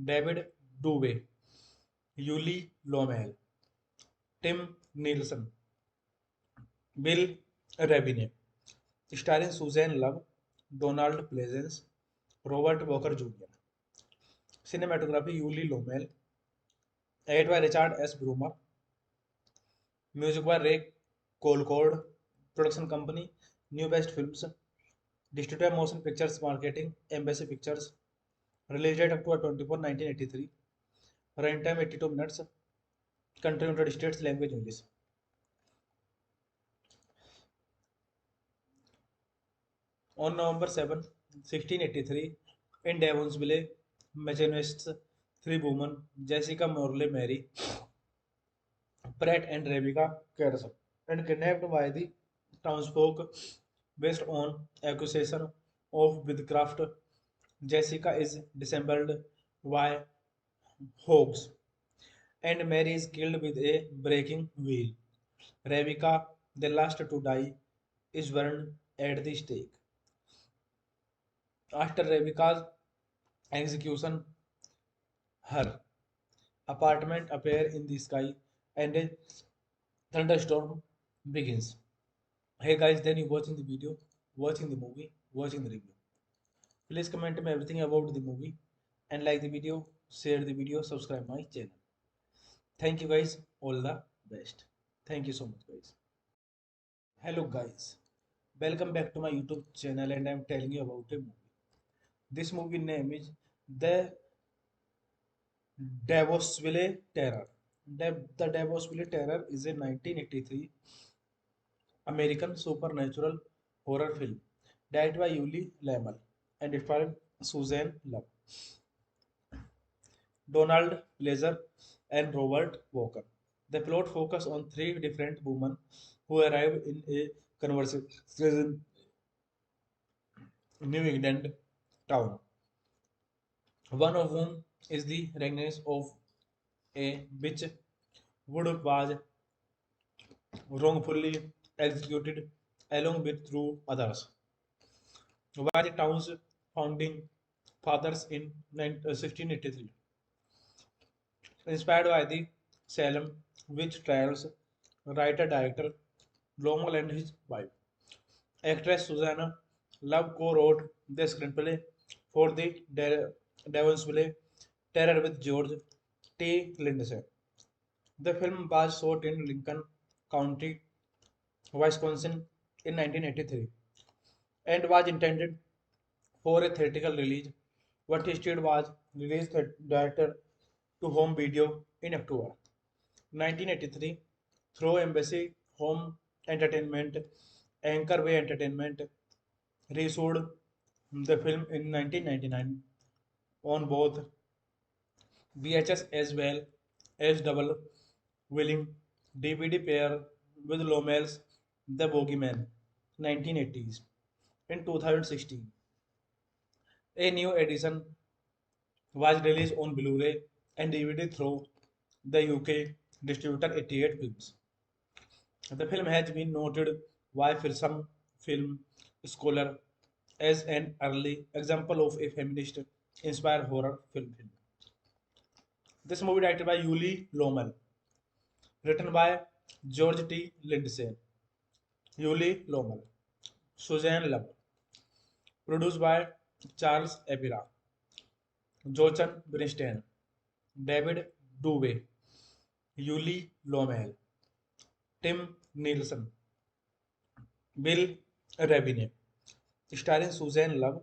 David Dubé, Yuli Lommel, Tim Nielsen, Bill Rabine, starring Suzanne Love, Donald Pleasence, Robert Walker Jr. Cinematography Yuli Lommel, edited by Richard S. Brummer, music by Ray Colcord, production company New Best Films, distributor Motion Pictures Marketing Embassy Pictures, release date October 24, 1983, runtime 82 minutes, country United States, language English. On November 7, 1683, in Devonsville, Massachusetts, three women, Jessica Morley Mary, Pratt and Rebecca Carson, and kidnapped by the townsfolk based on accusation of witchcraft. Jessica is dissembled by hogs, and Mary is killed with a breaking wheel. Rebecca, the last to die, is burned at the stake. After Rebecca's execution, her apartment appears in the sky and a thunderstorm begins. Hey guys, then you watching the video, watching the movie, watching the review. Please comment me everything about the movie and like the video, share the video, subscribe my channel. Thank you guys, all the best. Thank you so much guys. Hello guys, welcome back to my YouTube channel and I'm telling you about a movie. This movie name is The Davosville Terror. The Davosville Terror is a 1983 American supernatural horror film directed by Yuli Lamel and starring Suzanne Love, Donald Pleasure, and Robert Walker. The plot focuses on three different women who arrive in a conversation New England town. One of whom is the regness of a witch who was wrongfully executed along with two others. By the town's founding fathers in 1683. Inspired by the Salem witch trials, writer-director Lowell and his wife, actress Susanna Love co-wrote the screenplay for the Devonsville Terror with George T. Lindsay. The film was shot in Lincoln County, Wisconsin in 1983 and was intended for a theatrical release, but instead was released director to home video in October 1983 through Embassy Home Entertainment. Anchor Way Entertainment reissued the film in 1999 on both VHS as well as double willing DVD pair with Lomel's The Bogeyman 1980s. In 2016, a new edition was released on Blu-ray and DVD through the UK distributor 88 Films. The film has been noted by some film scholar as an early example of a feminist inspired horror film. This movie directed by Yuli Lommel, written by George T. Lindsay, Yuli Lommel, Suzanne Love, produced by Charles Epira, Jochen Bernstein, David Dubé, Yuli Lommel, Tim Nielsen, Bill Rabine, starring Suzanne Love,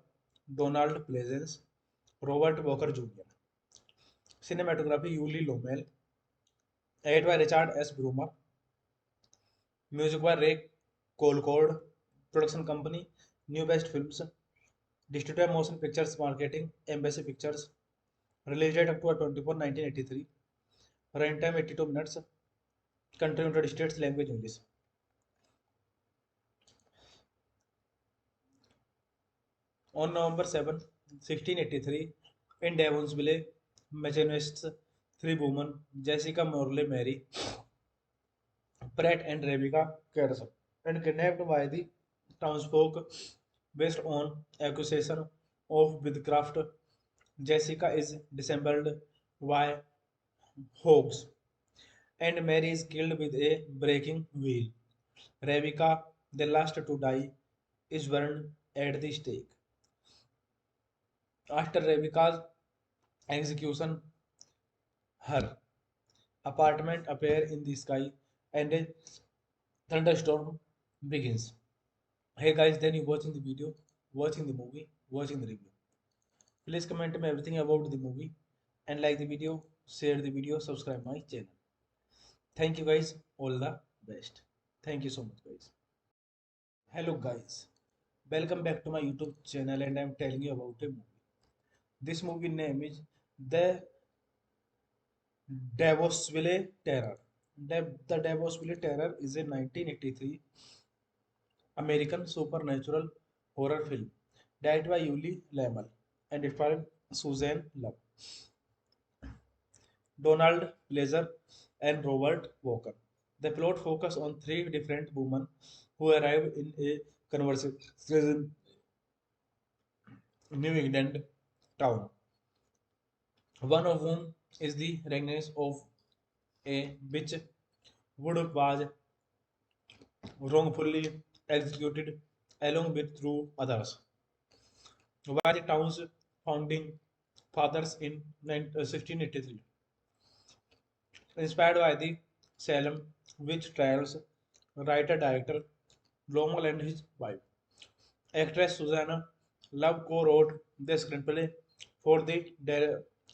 Donald Pleasence, Robert Walker Jr. Cinematography Yuli Lommel, edited by Richard S. Brummer, music by Ray Colcord, production company New Best Films, distributor Motion Pictures Marketing, Embassy Pictures, release date October 24, 1983, runtime 82 minutes, country United States, language English. On November 7, 1683, in Devonsville, Massachusetts, three women, Jessica Morley Mary, Pratt and Rebecca Carson, and kidnapped by the townsfolk based on accusation of witchcraft. Jessica is dissembled by hogs, and Mary is killed with a breaking wheel. Rebecca, the last to die, is burned at the stake. After Rebecca's execution, her apartment appears in the sky and a thunderstorm begins. Hey guys, then you watching the video, watching the movie, watching the review. Please comment me everything about the movie and like the video, share the video, subscribe my channel. Thank you guys, all the best. Thank you so much guys. Hello guys, welcome back to my YouTube channel and I'm telling you about a movie. This movie name is The Davosville Terror. The Davosville Terror is a 1983 American supernatural horror film directed by Yuli Lamel and starring Suzanne Love, Donald Pleasure, and Robert Walker. The plot focuses on three different women who arrive in a conversation New England town, one of whom is the regnance of a witch would was wrongfully executed along with two others by the town's founding fathers in 1683. Inspired by the Salem witch trials, writer-director Lomal and his wife, actress Susanna Love co-wrote the screenplay for the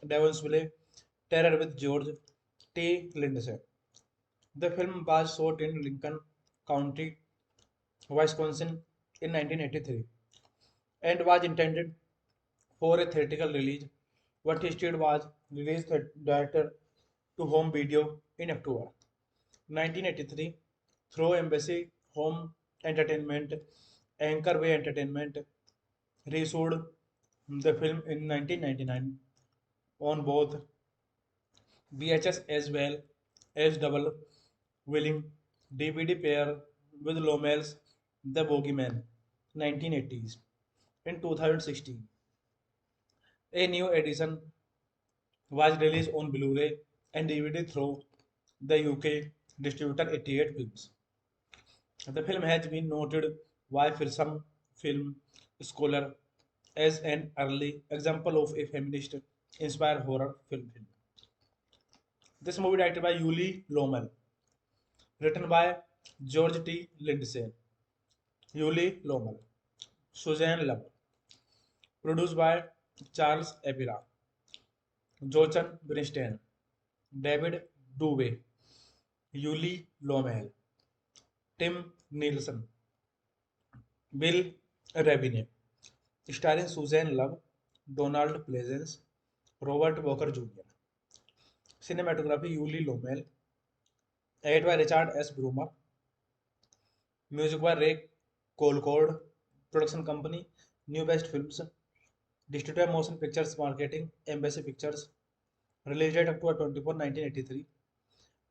Devonsville Terror with George T. Lindsay. The film was shot in Lincoln County, Wisconsin in 1983 and was intended for a theatrical release, but instead was released director to home video in October 1983 through Embassy Home Entertainment. Anchor Way Entertainment reissued the film in 1999 on both VHS as well as double willing DVD pair with Lomel's The Bogeyman 1980s. In 2016, a new edition was released on Blu-ray and DVD through the UK distributor 88 Films. The film has been noted by some film scholar as an early example of a feminist-inspired horror film. This movie directed by Yuli Lommel, written by George T. Lindsay, Yuli Lommel, Suzanne Love, produced by Charles Epira, Jochen Bernstein, David Dubé, Yuli Lommel, Tim Nielsen, Bill Rabine, starring Suzanne Love, Donald Pleasence, Robert Walker Jr. Cinematography Yuli Lommel, edited by Richard S. Brummer, music by Ray Colcord, production company New Best Films, distributor Motion Pictures Marketing, Embassy Pictures, release date October 24, 1983,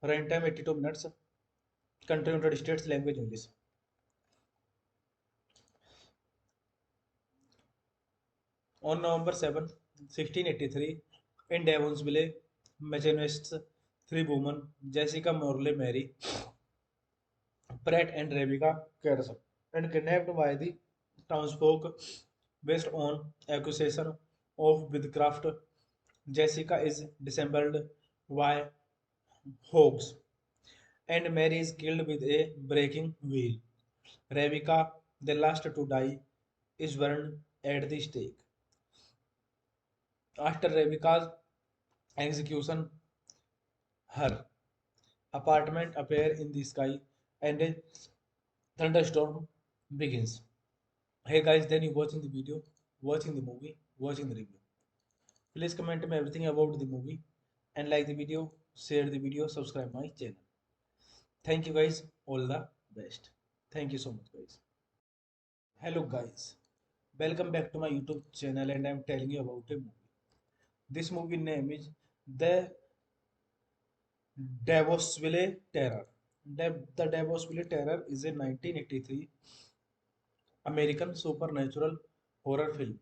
runtime 82 minutes, country United States, language English. On November 7, 1683, in Devonsville, Massachusetts, three women, Jessica Morley Mary, Pratt and Rebecca Carson, and kidnapped by the townsfolk based on accusation of witchcraft. Jessica is dissembled by hogs, and Mary is killed with a breaking wheel. Rebecca, the last to die, is burned at the stake. After Rebecca's execution, her apartment appears in the sky and a thunderstorm begins. Hey guys, then you watching the video, watching the movie, watching the review. Please comment me everything about the movie and like the video, share the video, subscribe my channel. Thank you guys, all the best. Thank you so much guys. Hello guys, welcome back to my YouTube channel and I am telling you about a movie. This movie name is The Davosville Terror. The Davosville Terror is a 1983 American supernatural horror film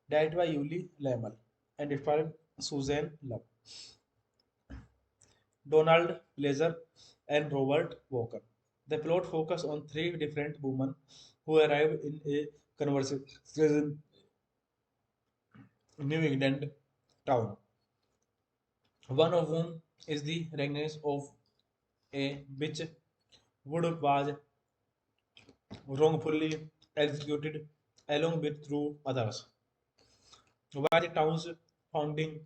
directed by Yuli Lamel and it starred Suzanne Love, Donald Pleasure, and Robert Walker. The plot focuses on three different women who arrive in a conversation New England town, one of whom is the regnance of a witch would was wrongfully executed along with two others by the town's founding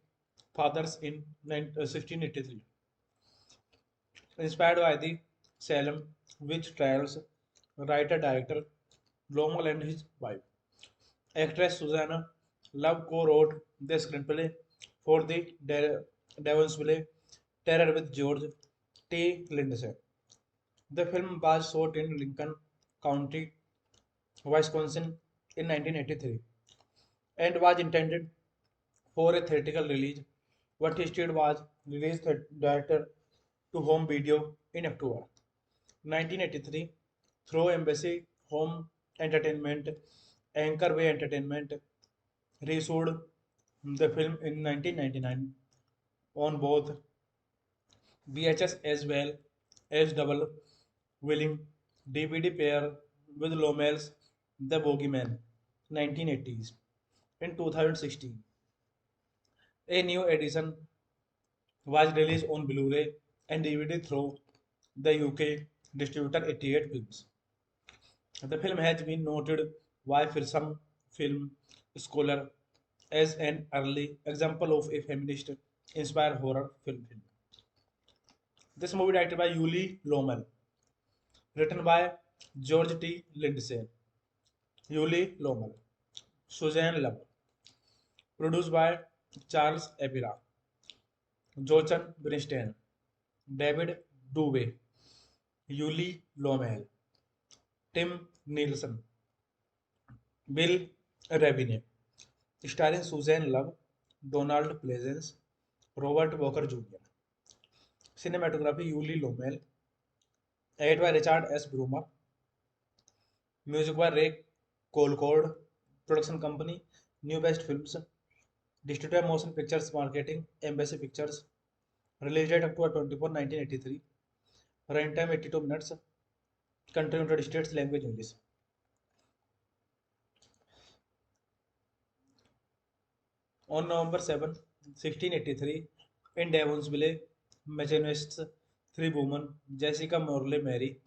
fathers in 1683. Inspired by the Salem witch trials, writer-director Lomal and his wife, actress Susanna Love co-wrote the screenplay for the Devonsville Terror with George T. Lindsay. The film was shot in Lincoln County, Wisconsin in 1983 and was intended for a theatrical release, but instead was released director to home video in October 1983 through Embassy Home Entertainment, Anchor Way Entertainment reissued the film in 1999 on both VHS as well as double Willing DVD pair with Lomel's The Bogeyman 1980s. In 2016, a new edition was released on Blu-ray and DVD through the UK distributor 88 Films. The film has been noted by some film scholar as an early example of a feminist inspired horror film. This movie directed by Yuli Lomel, written by George T. Lindsay, Yuli Lomel, Suzanne Love, produced by Charles Epira, Jochen Bernstein, David Dubé, Yuli Lomel, Tim Nielsen, Bill Rabine, starring Suzanne Love, Donald Pleasence, Robert Walker Jr. Cinematography Yuli Lomel, edited by Richard S. Brummer, music by Ray Colcord, production company New Best Films, distributor Motion Pictures Marketing, Embassy Pictures, release date October 24, 1983, runtime 82 minutes, country United States, language English. On November 7, 1683, in Devonsville, Massachusetts, three women, Jessica Morley Mary,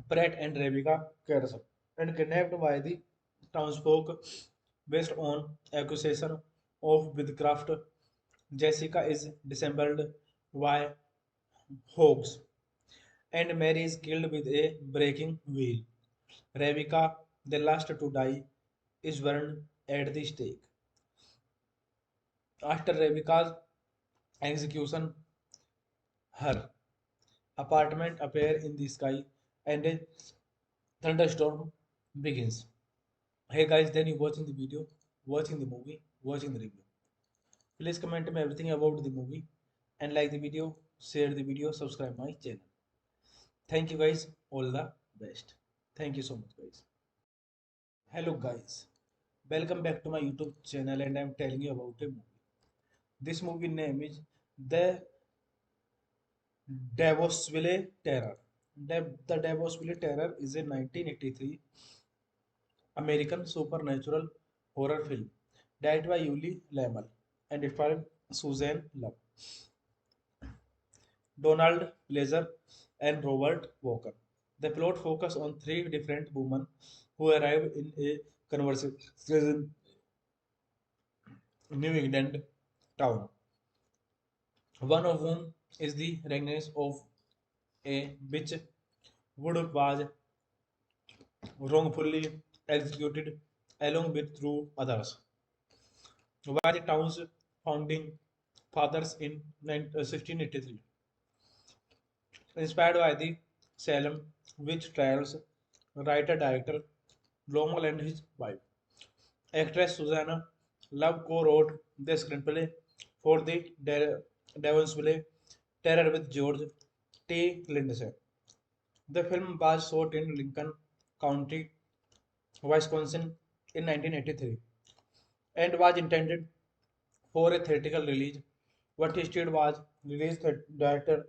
Pratt and Rebecca Carson, and kidnapped by the townsfolk based on accusation of witchcraft. Jessica is dissembled by hogs, and Mary is killed with a breaking wheel. Rebecca, the last to die, is burned at the stake. After Rebecca's execution, her apartment appears in the sky and a thunderstorm begins. Hey guys, then you watching the video, watching the movie, watching the review. Please comment me everything about the movie and like the video, share the video, subscribe my channel. Thank you guys, all the best. Thank you so much guys. Hello guys, welcome back to my YouTube channel and I am telling you about a movie. This movie name is The Davosville Terror. The Davosville Terror is a 1983 American supernatural horror film directed by Yuli Lamel and it starred Suzanne Love, Donald Pleasure, and Robert Walker. The plot focuses on three different women who arrive in a conversation New England town. One of whom is the regness of a witch who was wrongfully executed along with two others. Were the town's founding fathers in 1683. Inspired by the Salem witch trials, writer-director Lomel and his wife, actress Susanna Love co-wrote the screenplay for the Devonsville Terror with George T. Lindsay. The film was shot in Lincoln County, Wisconsin in 1983 and was intended for a theatrical release, but instead was released director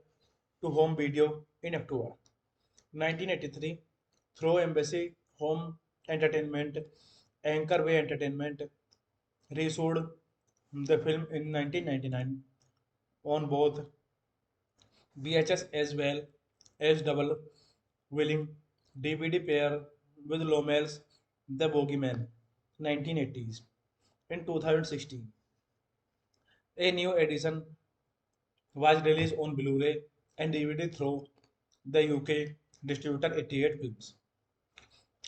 to home video in October 1983 through Embassy Home Entertainment. Anchor Way Entertainment reissued the film in 1999 on both VHS as well as double willing DVD pair with Lomel's The Bogeyman 1980s. In 2016, a new edition was released on Blu-ray and DVD through the UK distributor 88 Films.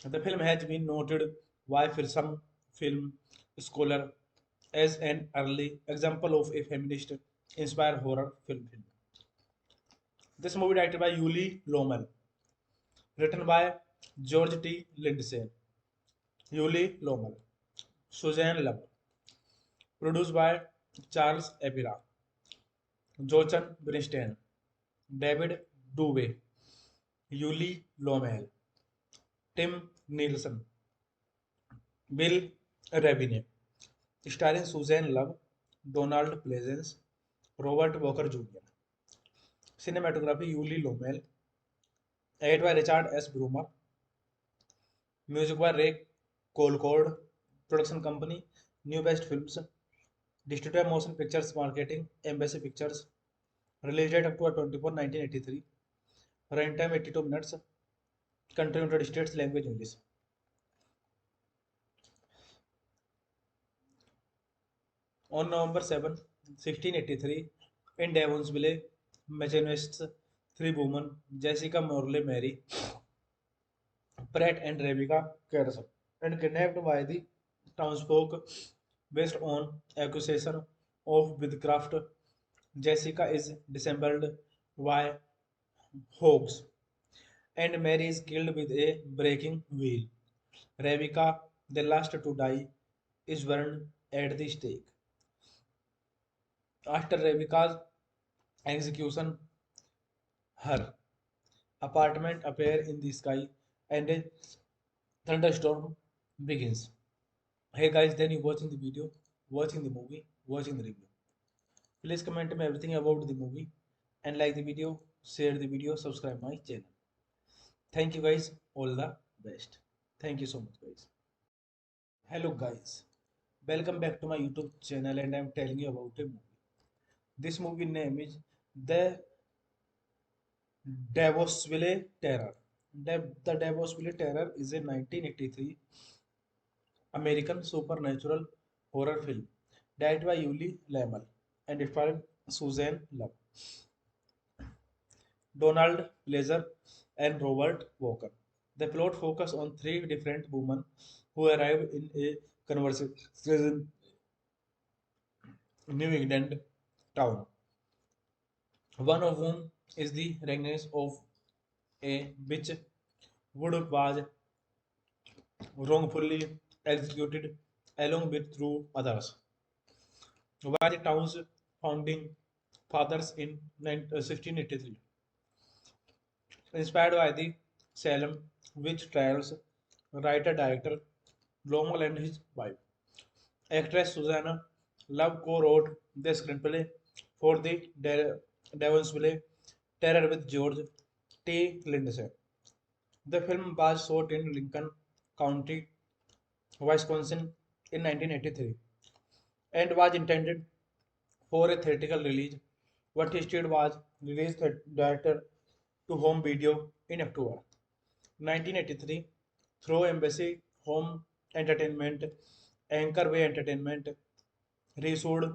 The film has been noted by some film scholar as an early example of a feminist inspired horror film. This movie directed by Yuli Lomel, written by George T. Lindsay, Yuli Lomel, Suzanne Love, produced by Charles Epira, Jochen Bernstein, David Dubé, Yuli Lomel, Tim Nielsen, Bill Ravine, starring Suzanne Love, Donald Pleasence, Robert Walker Jr. Cinematography Yuli Lomel, edited by Richard S. Brummer, music by Ray Colcord, production company New Best Films, distributor Motion Pictures Marketing, Embassy Pictures, release date October 24, 1983, runtime 82 minutes, country United States, language English. On November 7, 1683, in Devonsville, Massachusetts, three women, Jessica Morley Mary, Pratt and Rebecca Carson, and kidnapped by the townsfolk based on accusation of witchcraft. Jessica is dissembled by hoax, and Mary is killed with a breaking wheel. Rebecca, the last to die, is burned at the stake. After Rebecca's execution, her apartment appears in the sky and a thunderstorm begins. Hey guys, then you watching the video, watching the movie, watching the review. Please comment me everything about the movie and like the video, share the video, subscribe my channel. Thank you guys, all the best. Thank you so much guys. Hello guys, welcome back to my YouTube channel and I'm telling you about a movie. This movie name is The Davosville Terror. The Davosville Terror is a 1983 American supernatural horror film directed by Yuli Lamel and starring Suzanne Love, Donald Pleasure, and Robert Walker. The plot focuses on three different women who arrive in a conversation New England town. One of whom is the regness of a witch who was wrongfully executed along with two others by the town's founding fathers in 1683. Inspired by the Salem witch trials, writer-director Lowell and his wife, actress Susanna Love co-wrote the screenplay for the Devonsville Terror with George T. Lindsay. The film was shot in Lincoln County, Wisconsin in 1983 and was intended for a theatrical release, but instead was released director to home video in October 1983 through Embassy Home Entertainment. Anchor Way Entertainment reissued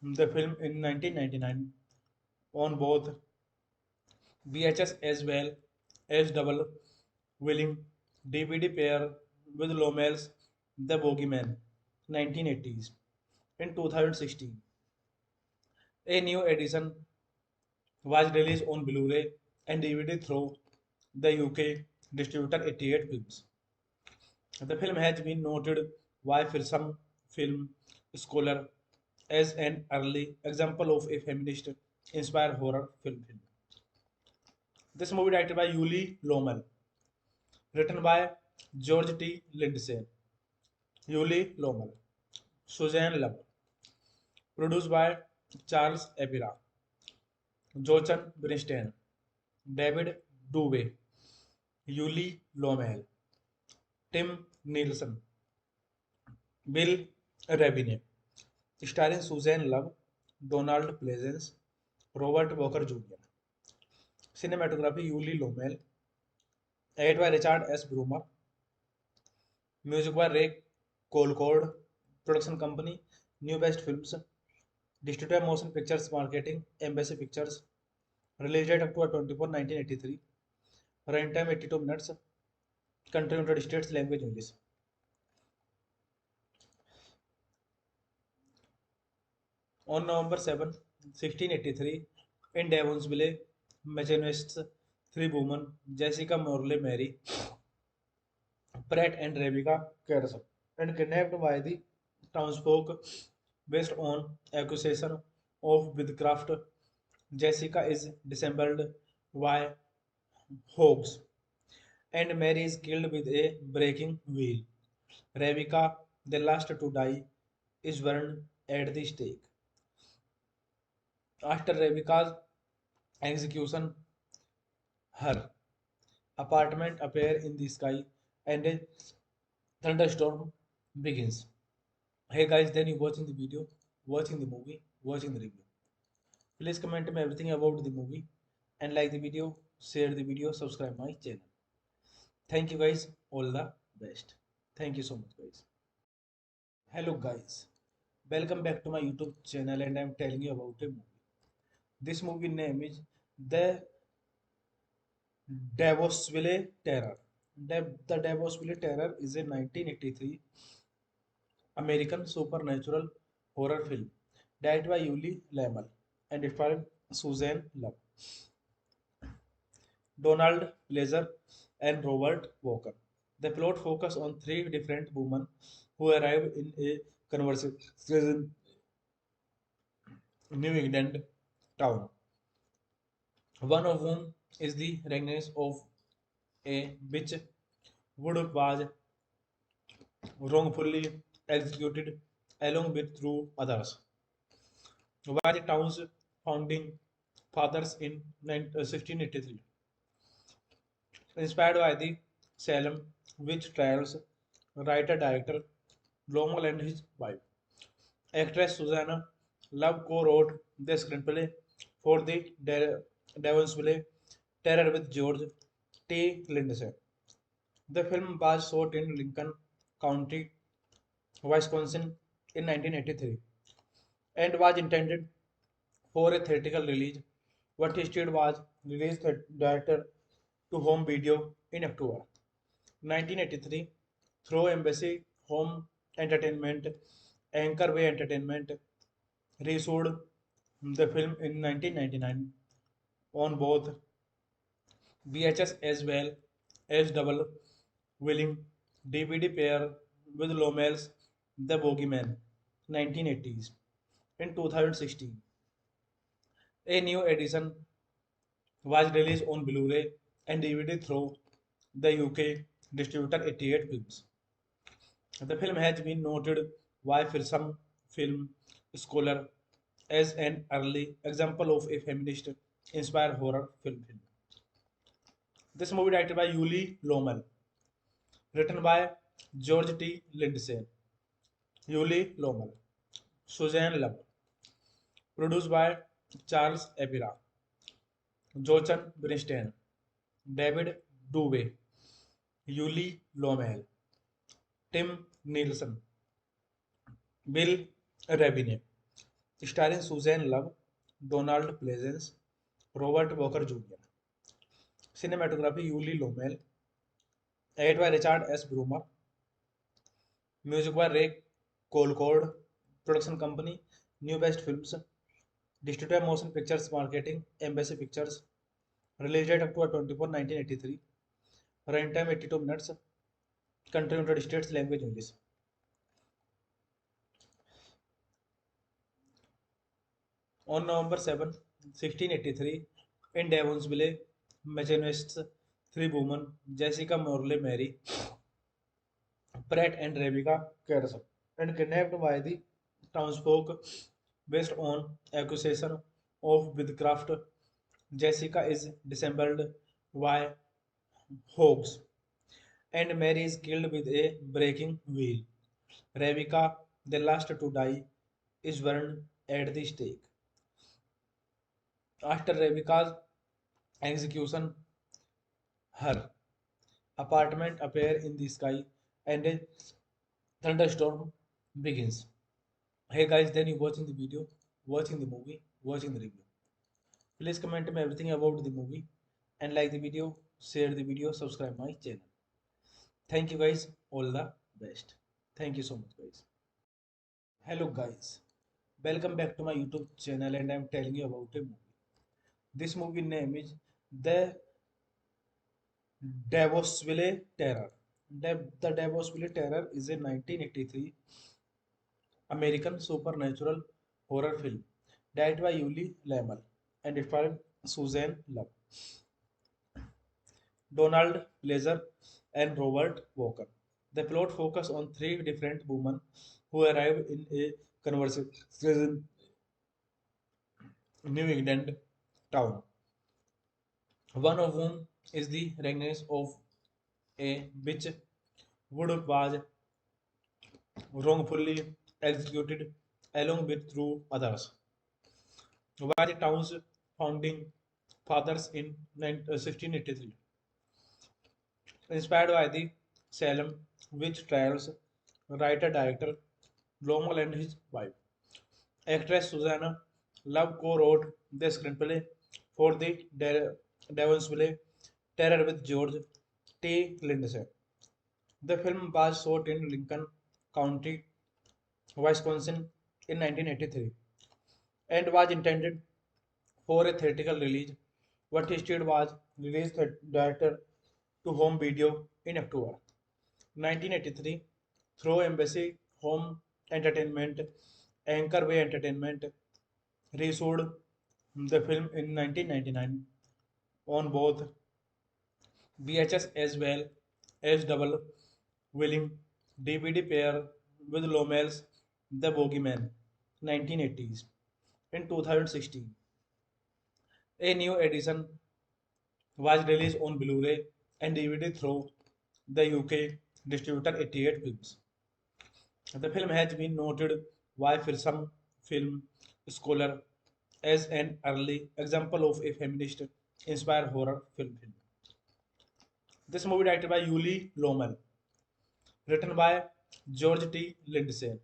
the film in 1999 on both VHS as well as double willing DVD pair with Lomel's The Bogeyman 1980s. In 2016, a new edition was released on Blu-ray and DVD through the UK distributor 88 Films. The film has been noted by some film scholar as an early example of a feminist inspired horror film. This movie directed by Yuli Lomel, written by George T. Lindsay, Yuli Lomel, Suzanne Love, produced by Charles Epira, Jochen Bernstein, David Dubé, Yuli Lomel, Tim Nielsen, Bill Rabine, starring Suzanne Love, Donald Pleasence, Robert Walker Jr. Cinematography Yuli Lomel, edited by Richard S. Brummer, music by Ray Colcord, production company New Best Films, distributor Motion Pictures Marketing, Embassy Pictures, release date October 24, 1983, runtime 82 minutes, country United States, language English. On November 7, 1683, in Devonsville, Massachusetts, three women, Jessica Morley Mary, Pratt and Rebecca Carson, and kidnapped by the townsfolk based on accusation of witchcraft. Jessica is dissembled by hoax, and Mary is killed with a breaking wheel. Rebecca, the last to die, is burned at the stake. After Rebecca's execution, her apartment appears in the sky and a thunderstorm begins. Hey guys, then you watching the video, watching the movie, watching the review. Please comment me everything about the movie and like the video, share the video, subscribe my channel. Thank you guys, all the best. Thank you so much guys. Hello guys, welcome back to my YouTube channel and I'm telling you about a movie. This movie name is The Davosville Terror. The Davosville Terror is a 1983 American supernatural horror film directed by Yuli Lamel and starring Suzanne Love, Donald Pleasure, and Robert Walker. The plot focuses on three different women who arrive in a conversation New England town, one of whom is the regness of a witch who was wrongfully executed along with two others by the town's founding fathers in 1683. Inspired by the Salem witch trials, writer-director Lowell and his wife, actress Susanna Love co-wrote the screenplay for the Devonsville Terror with George T. Lindsay. The film was shot in Lincoln County, Wisconsin in 1983 and was intended for a theatrical release, but instead was released director to home video in October 1983 through Embassy Home Entertainment. Anchor Way Entertainment reissued the film in 1999 on both VHS as well as double willing DVD pair with Lomel's The Bogeyman 1980s. In 2016, a new edition was released on Blu-ray and DVD through the UK distributor 88 Films. The film has been noted by some film scholar as an early example of a feminist inspired horror film. This movie directed by Yuli Lommel, written by George T. Lindsay, Yuli Lommel, Suzanne Love, produced by Charles Epira, Jochen Bernstein, David Dubé, Yuli Lommel, Tim Nielsen, Bill Rabine, starring Suzanne Love, Donald Pleasence, Robert Walker Jr. Cinematography Yuli Lommel, edited by Richard S. Brummer, music by Ray Colcord, production company New Best Films, distributor Motion Pictures Marketing, Embassy Pictures, release date October 24, 1983, runtime 82 minutes, country United States, language English. On November 7, 1683, in Devonsville, Massachusetts, three women, Jessica Morley Mary, Pratt and Rebecca Carson, and kidnapped by the townsfolk based on accusation of witchcraft. Jessica is dissembled by hogs, and Mary is killed with a breaking wheel. Rebecca, the last to die, is burned at the stake. After Rebecca's execution, her apartment appears in the sky and a thunderstorm begins. Hey guys, then you watching the video, watching the movie, watching the review. Please comment me everything about the movie and like the video, share the video, subscribe my channel. Thank you guys, all the best. Thank you so much guys. Hello guys, welcome back to my YouTube channel and I'm telling you about a movie. This movie name is The Davosville Terror. The Davosville Terror is a 1983 American supernatural horror film directed by Yuli Lamel and starring Suzanne Love, Donald Pleasure, and Robert Walker. The plot focuses on three different women who arrive in a conversation New England town. One of whom is the Regnes of a witch who was wrongfully executed along with two others. By the town's founding fathers in 1683. Inspired by the Salem witch trials, writer-director Lomal and his wife, actress Susanna Love co-wrote the screenplay for the Devonsville Terror with George T. Lindsay. The film was shot in Lincoln County, Wisconsin in 1983 and was intended for a theatrical release, but instead was released director to home video in October 1983 through Embassy Home Entertainment. Anchor Way Entertainment reissued the film in 1999 on both VHS as well as double willing DVD pair with Lomel's The Bogeyman 1980s. In 2016, a new edition was released on Blu-ray and DVD through the UK distributor 88 Films. The film has been noted by some film scholar as an early example of a feminist-inspired horror film. This movie directed by Yuli Lommel, written by George T. Lindsay,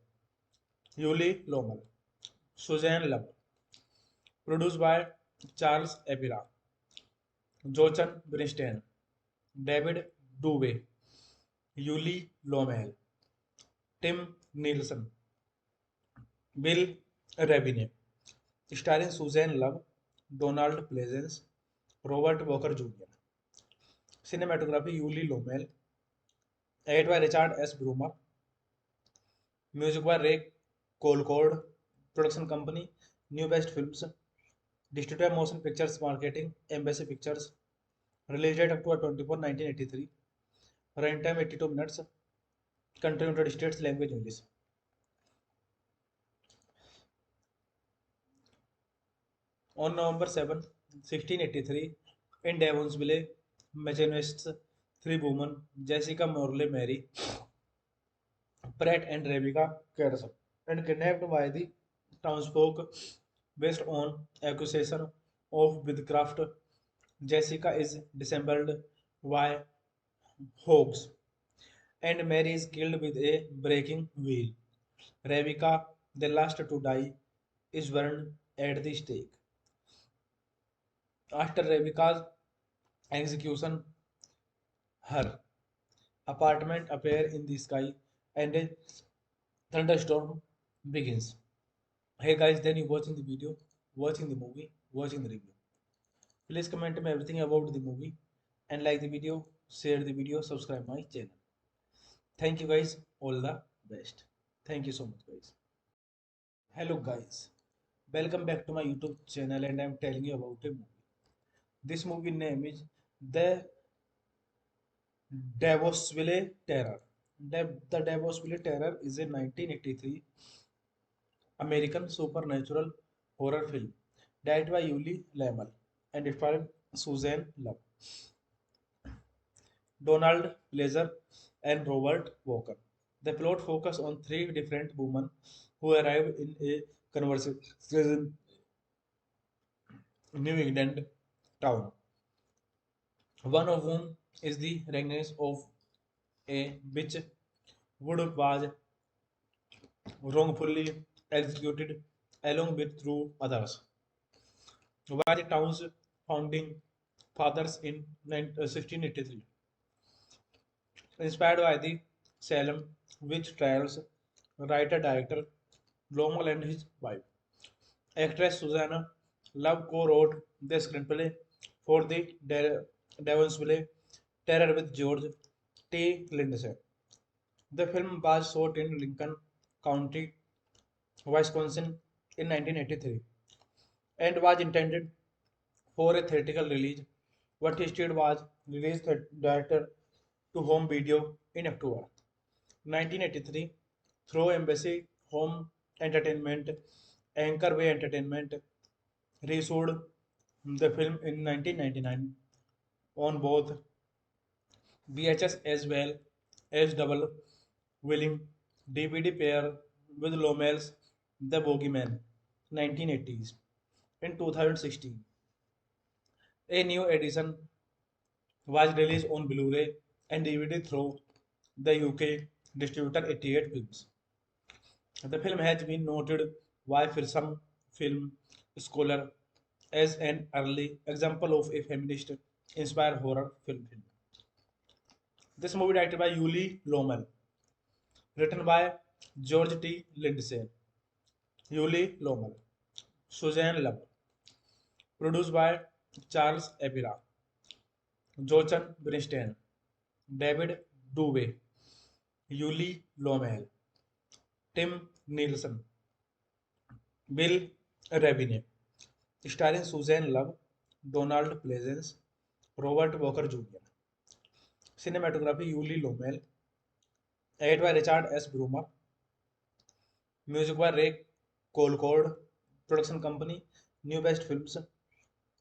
Yuli Lommel, Suzanne Love, produced by Charles Epira, Jochen Bernstein, David Dubé, Yuli Lommel, Tim Nielsen, Bill Rabine, starring Suzanne Love, Donald Pleasence, Robert Walker Jr. Cinematography Yuli Lommel, edited by Richard S. Brummer, music by Ray Colcord, production company New Best Films, distributor Motion Pictures Marketing, Embassy Pictures, release date October 24, 1983, runtime 82 minutes, country United States, language English. On November 7, 1683, in Devonsville, Massachusetts, three women, Jessica Morley Mary, Pratt and Rebecca Carson, and kidnapped by the townsfolk based on accusation of witchcraft. Jessica is dissembled by hogs, and Mary is killed with a breaking wheel. Rebecca, the last to die, is burned at the stake. After Rebecca's execution, her apartment appears in the sky and a thunderstorm begins. Hey guys, then you watching the video, watching the movie, watching the review. Please comment me everything about the movie and like the video, share the video, subscribe my channel. Thank you guys, all the best. Thank you so much guys. Hello guys, welcome back to my YouTube channel and I am telling you about a movie. This movie name is The Davosville Terror. The Davosville Terror is a 1983 American supernatural horror film directed by Yuli Lamel and it starred Suzanne Love, Donald Pleasure, and Robert Walker. The plot focuses on three different women who arrive in a conversation New England town. One of whom is the Regnes of a witch who was wrongfully executed along with two others. By the town's founding fathers in 1683. Inspired by the Salem witch trials, writer-director Lomal and his wife, actress Susanna Love co-wrote the screenplay for the Devonsville Terror with George T. Lindsay. The film was shot in Lincoln County, Wisconsin in 1983 and was intended for a theatrical release, but instead was released director to home video in October 1983, Throw Embassy Home Entertainment, Anchor Way Entertainment reissued the film in 1999 on both VHS as well as double willing DVD player with Lomel's The Bogeyman 1980s. In 2016, a new edition was released on Blu-ray and DVD through the UK distributor 88 Films. The film has been noted by some film scholar as an early example of a feminist inspired horror film. This movie directed by Yuli Lomel, written by George T. Lindsay, Yuli Lomel, Suzanne Love, produced by Charles Epira, Jochen Bernstein, David Dubé, Yuli Lomel, Tim Nielsen, Bill Rabine, starring Suzanne Love, Donald Pleasence, Robert Walker Jr. Cinematography Yuli Lomel, edited by Richard S. Brummer, music by Ray Colcord, production company New Best Films,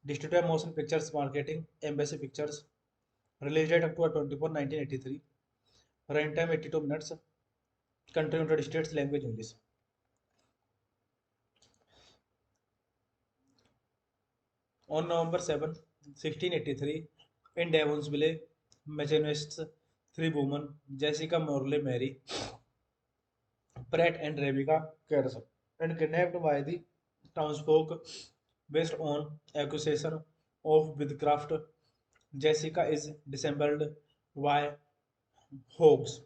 distributor Motion Pictures Marketing, Embassy Pictures, release date October 24, 1983, runtime 82 minutes, country United States, language English. On November 7, 1683, in Devonsville, Massachusetts, three women, Jessica Morley Mary, Pratt and Rebecca Carson, and kidnapped by the townsfolk based on accusation of witchcraft. Jessica is dissembled by hogs,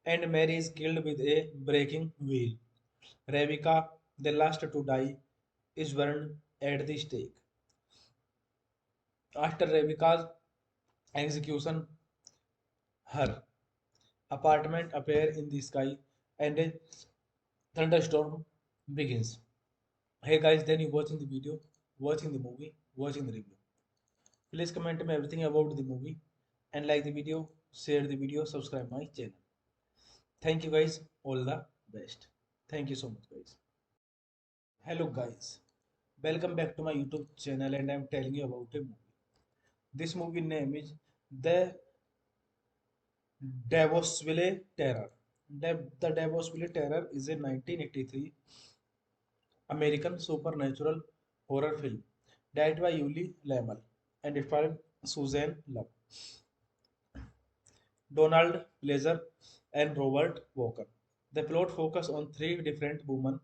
and Mary is killed with a breaking wheel. Rebecca, the last to die, is burned at the stake. After Rebecca's execution, her apartment appears in the sky and a thunderstorm begins. Hey guys, then you watching the video, watching the movie, watching the review. Please comment me everything about the movie and like the video, share the video, subscribe my channel. Thank you guys, all the best. Thank you so much guys. Hello guys, welcome back to my YouTube channel and I am telling you about a movie. This movie name is The Davosville Terror. The Davosville Terror is a 1983 American supernatural horror film directed by Yuli Lamel and it starred Suzanne Love, Donald Pleasure, and Robert Walker. The plot focuses on three different women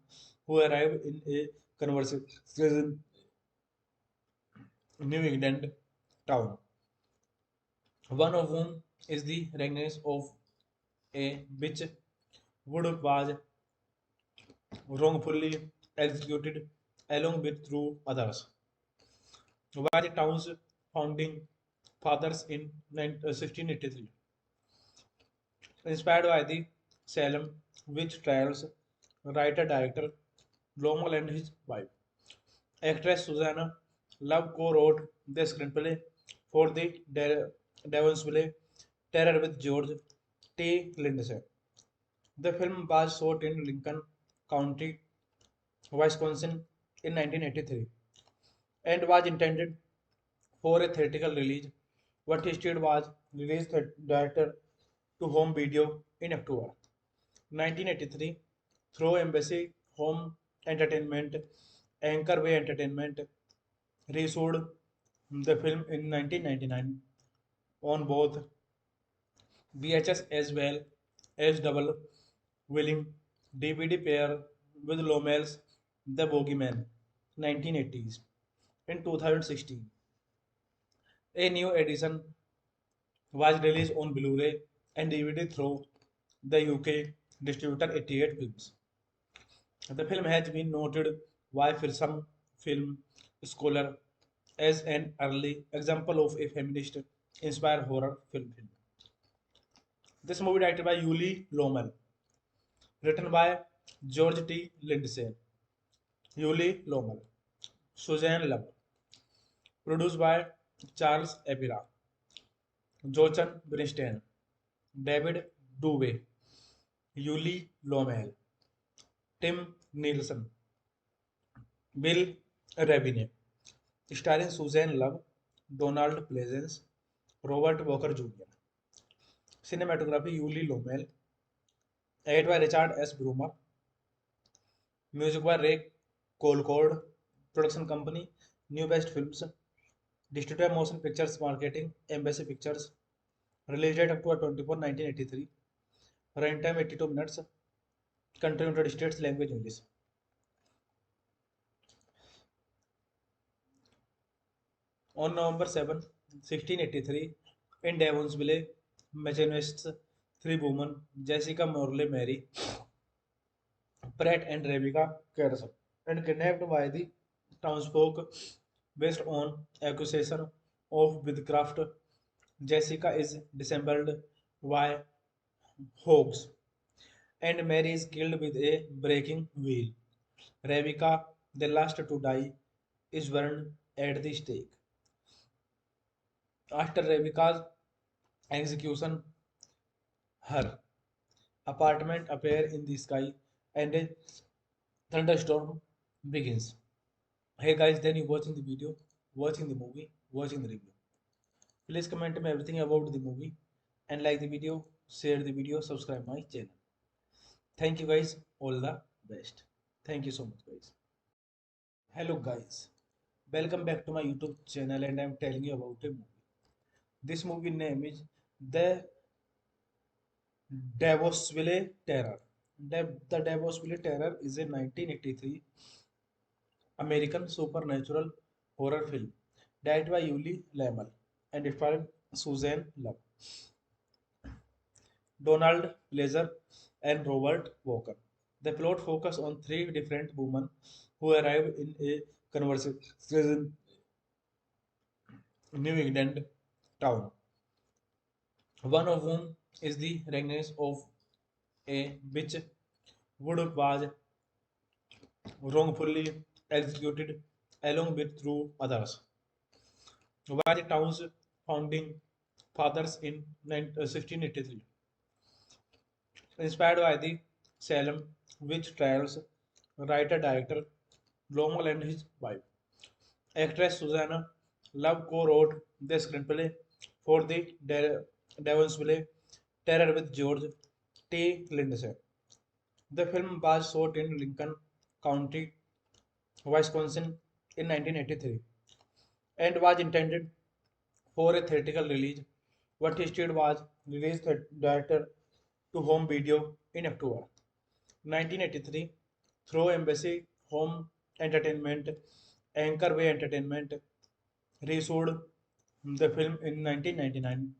who arrive in a conversation New England town. One of whom is the regness of a witch who was wrongfully executed along with two others. Were the town's founding fathers in 1683. Inspired by the Salem witch trials, writer-director Lomel and his wife, actress Susanna Love co-wrote the screenplay for the Devonsville Terror with George T. Lindsay. The film was shot in Lincoln County, Wisconsin in 1983 and was intended for a theatrical release, but instead was released director to home video in October 1983 through Embassy Home Entertainment, Anchor Way Entertainment reissued the film in 1999 on both VHS as well as double willing DVD player with Lomel's The Bogeyman 1980s. In 2016, a new edition was released on Blu-ray and DVD through the UK distributor 88 Films. The film has been noted by some film scholar as an early example of a feminist inspired horror film. This movie directed by Yuli Lomel, written by George T. Lindsay, Yuli Lomel, Suzanne Love, produced by Charles Epira, Jochen Bernstein, David Dubé, Yuli Lomel, Tim Nielsen, Bill Rabine, starring Suzanne Love, Donald Pleasence, Robert Walker Jr. Cinematography Yuli Lomel, edited by Richard S. Brummer, music by Ray Colcord, production company New Best Films, distributed Motion Pictures Marketing, Embassy Pictures, release date October 24, 1983, runtime 82 minutes, country United States, language English. On November 7, 1683, in Devonsville, Massachusetts, three women, Jessica Morley Mary, Pratt and Rebecca Carson, and kidnapped by the townsfolk based on accusation of witchcraft. Jessica is dissembled by hogs, and Mary is killed with a breaking wheel. Rebecca, the last to die, is burned at the stake. After Rebecca's execution, her apartment appears in the sky and a thunderstorm begins. Hey guys, then you watching the video, watching the movie, watching the review. Please comment me everything about the movie and like the video, share the video, subscribe my channel. Thank you guys, all the best. Thank you so much guys. Hello guys, welcome back to my YouTube channel and I'm telling you about a movie. This movie name is The Davosville Terror. The Davosville Terror is a 1983 American supernatural horror film directed by Yuli Lamel and starring Suzanne Love, Donald Pleasure, and Robert Walker. The plot focuses on three different women who arrive in a conversation New England town, one of whom is the regness of a witch who was wrongfully executed along with two others by the town's founding fathers in 1683. Inspired by the Salem witch trials, writer-director Lowell and his wife, actress Susanna Love co-wrote the screenplay for the Devonsville Terror with George T. Lindsay. The film was shot in Lincoln County, Wisconsin in 1983 and was intended for a theatrical release, but instead was released director to home video in October 1983 through Embassy Home Entertainment. Anchor Way Entertainment reissued the film in 1999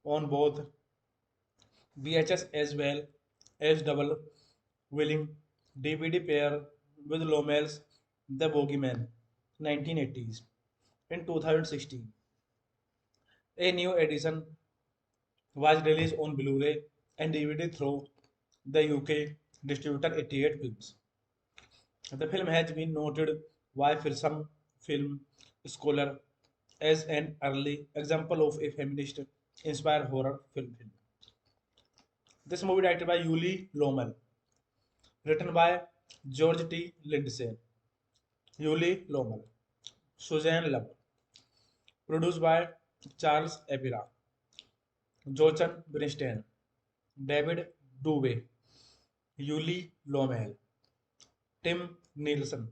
on both VHS as well as double willing DVD pair with Lomel's The Bogeyman 1980s. In 2016, a new edition was released on Blu-ray and DVD through the UK distributor 88 Films. The film has been noted by some film scholar as an early example of a feminist inspired horror film. This movie directed by Yuli Lomel, written by George T. Lindsay, Yuli Lomel, Suzanne Love, produced by Charles Epira, Jochen Bernstein, David Dubé, Yuli Lomel, Tim Nielsen,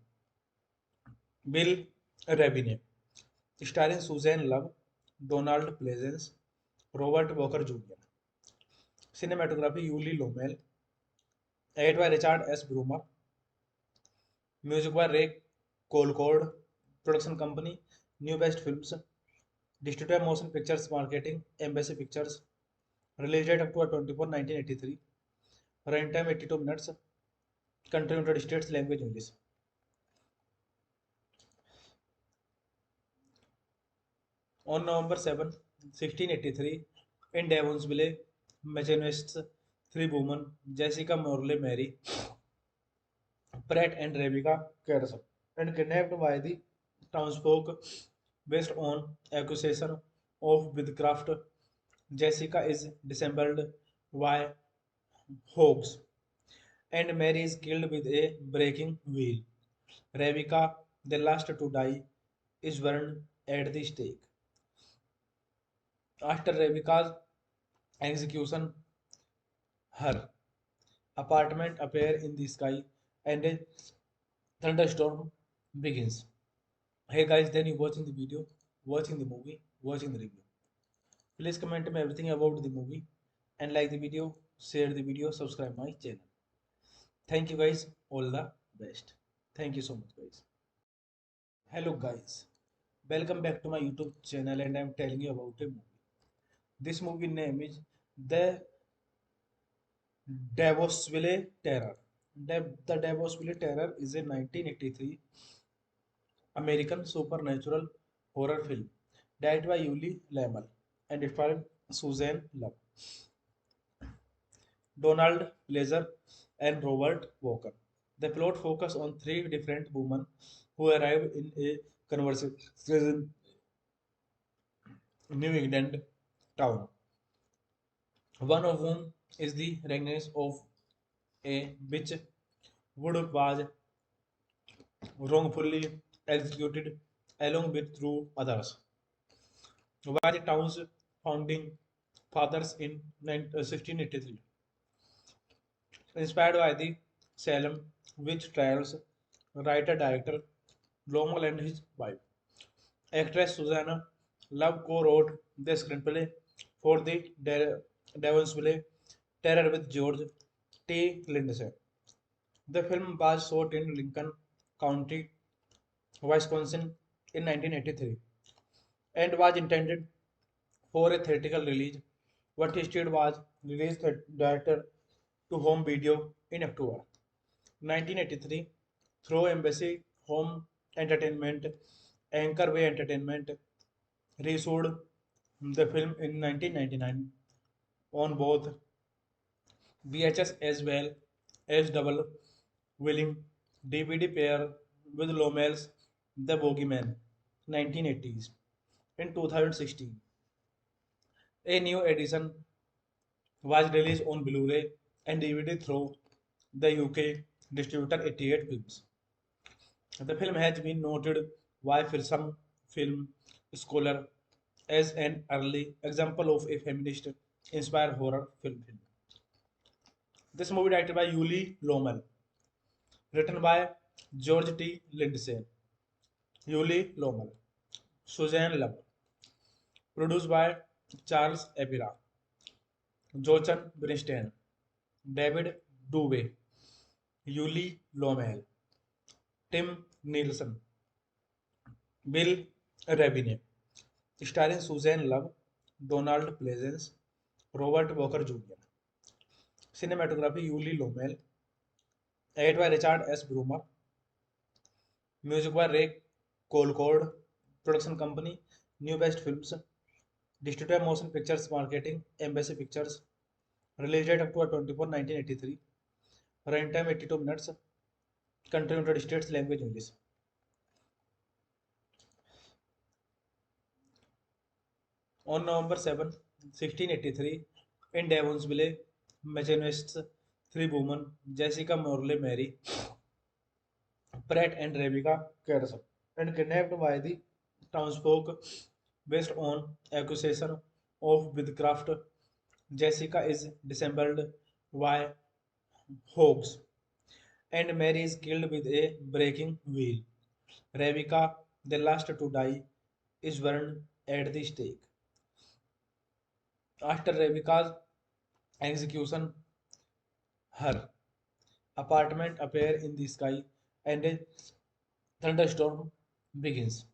Bill Rabine, starring Suzanne Love, Donald Pleasence, Robert Walker Jr. Cinematography Yuli Lomel, edited by Richard S. Brummer, music by Ray Colcord, production company New Best Films, distributed Motion Pictures Marketing, Embassy Pictures, release date October 24, 1983, runtime 82 minutes, country United States, language English. On November 7, 1683, in Devonsville, Massachusetts, three women, Jessica Morley Mary, Pratt and Rebecca Carson, and kidnapped by the townsfolk based on accusation of witchcraft. Jessica is dissembled by hogs, and Mary is killed with a breaking wheel. Rebecca, the last to die, is burned at the stake. After Rebecca's execution, her apartment appears in the sky and a thunderstorm begins. Hey guys, then you watching the video, watching the movie, watching the review. Please comment me everything about the movie and like the video, share the video, subscribe my channel. Thank you guys, all the best. Thank you so much guys. Hello guys, welcome back to my YouTube channel and I'm telling you about a movie. This movie name is The Davosville Terror. The Davosville Terror is a 1983 American supernatural horror film directed by Yuli Lamel and starring Suzanne Love, Donald Pleasure, and Robert Walker. The plot focuses on three different women who arrive in a conversation New England town. One of whom is the regness of a witch who was wrongfully executed along with two others by the town's founding fathers in 1683. Inspired by the Salem witch trials, writer-director Lowell and his wife, actress Susanna Love co-wrote the screenplay for the Devonsville Terror with George T. Lindsay. The film was shot in Lincoln County, Wisconsin in 1983 and was intended for a theatrical release, but instead was released director to home video in October 1983 through Embassy Home Entertainment. Anchor Way Entertainment reissued the film in 1999 on both VHS as well as double willing DVD pair with Lomel's The Bogeyman 1980s. In 2016, a new edition was released on Blu-ray and DVD through the UK distributor 88 Films. The film has been noted by some film scholar as an early example of a feminist inspired horror film. This movie directed by Yuli Lommel, written by George T. Lindsay, Yuli Lommel, Suzanne Love, produced by Charles Epira, Jochen Bernstein, David Dubé, Yuli Lommel, Tim Nielsen, Bill Rabine, starring Suzanne Love, Donald Pleasence, Robert Walker Jr. Cinematography Yuli Lommel, edited by Richard S. Brummer, music by Ray Colcord, production company New Best Films, distributor Motion Pictures Marketing, Embassy Pictures, release date October 24, 1983, runtime 82 minutes, country United States, language English. On November 7, 1683, in Devonsville, Massachusetts, three women, Jessica Morley Mary, Pratt and Rebecca Carson, and kidnapped by the townsfolk based on accusation of witchcraft. Jessica is dissembled by hogs, and Mary is killed with a breaking wheel. Rebecca, the last to die, is burned at the stake. After Rebecca's execution, her apartment appears in the sky and a thunderstorm begins.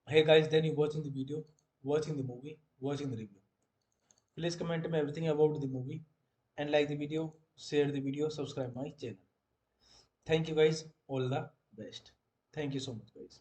Hey guys, then you watching the video, watching the movie, watching the review. Please comment me everything about the movie and like the video, share the video, subscribe my channel. Thank you guys, all the best. Thank you so much guys.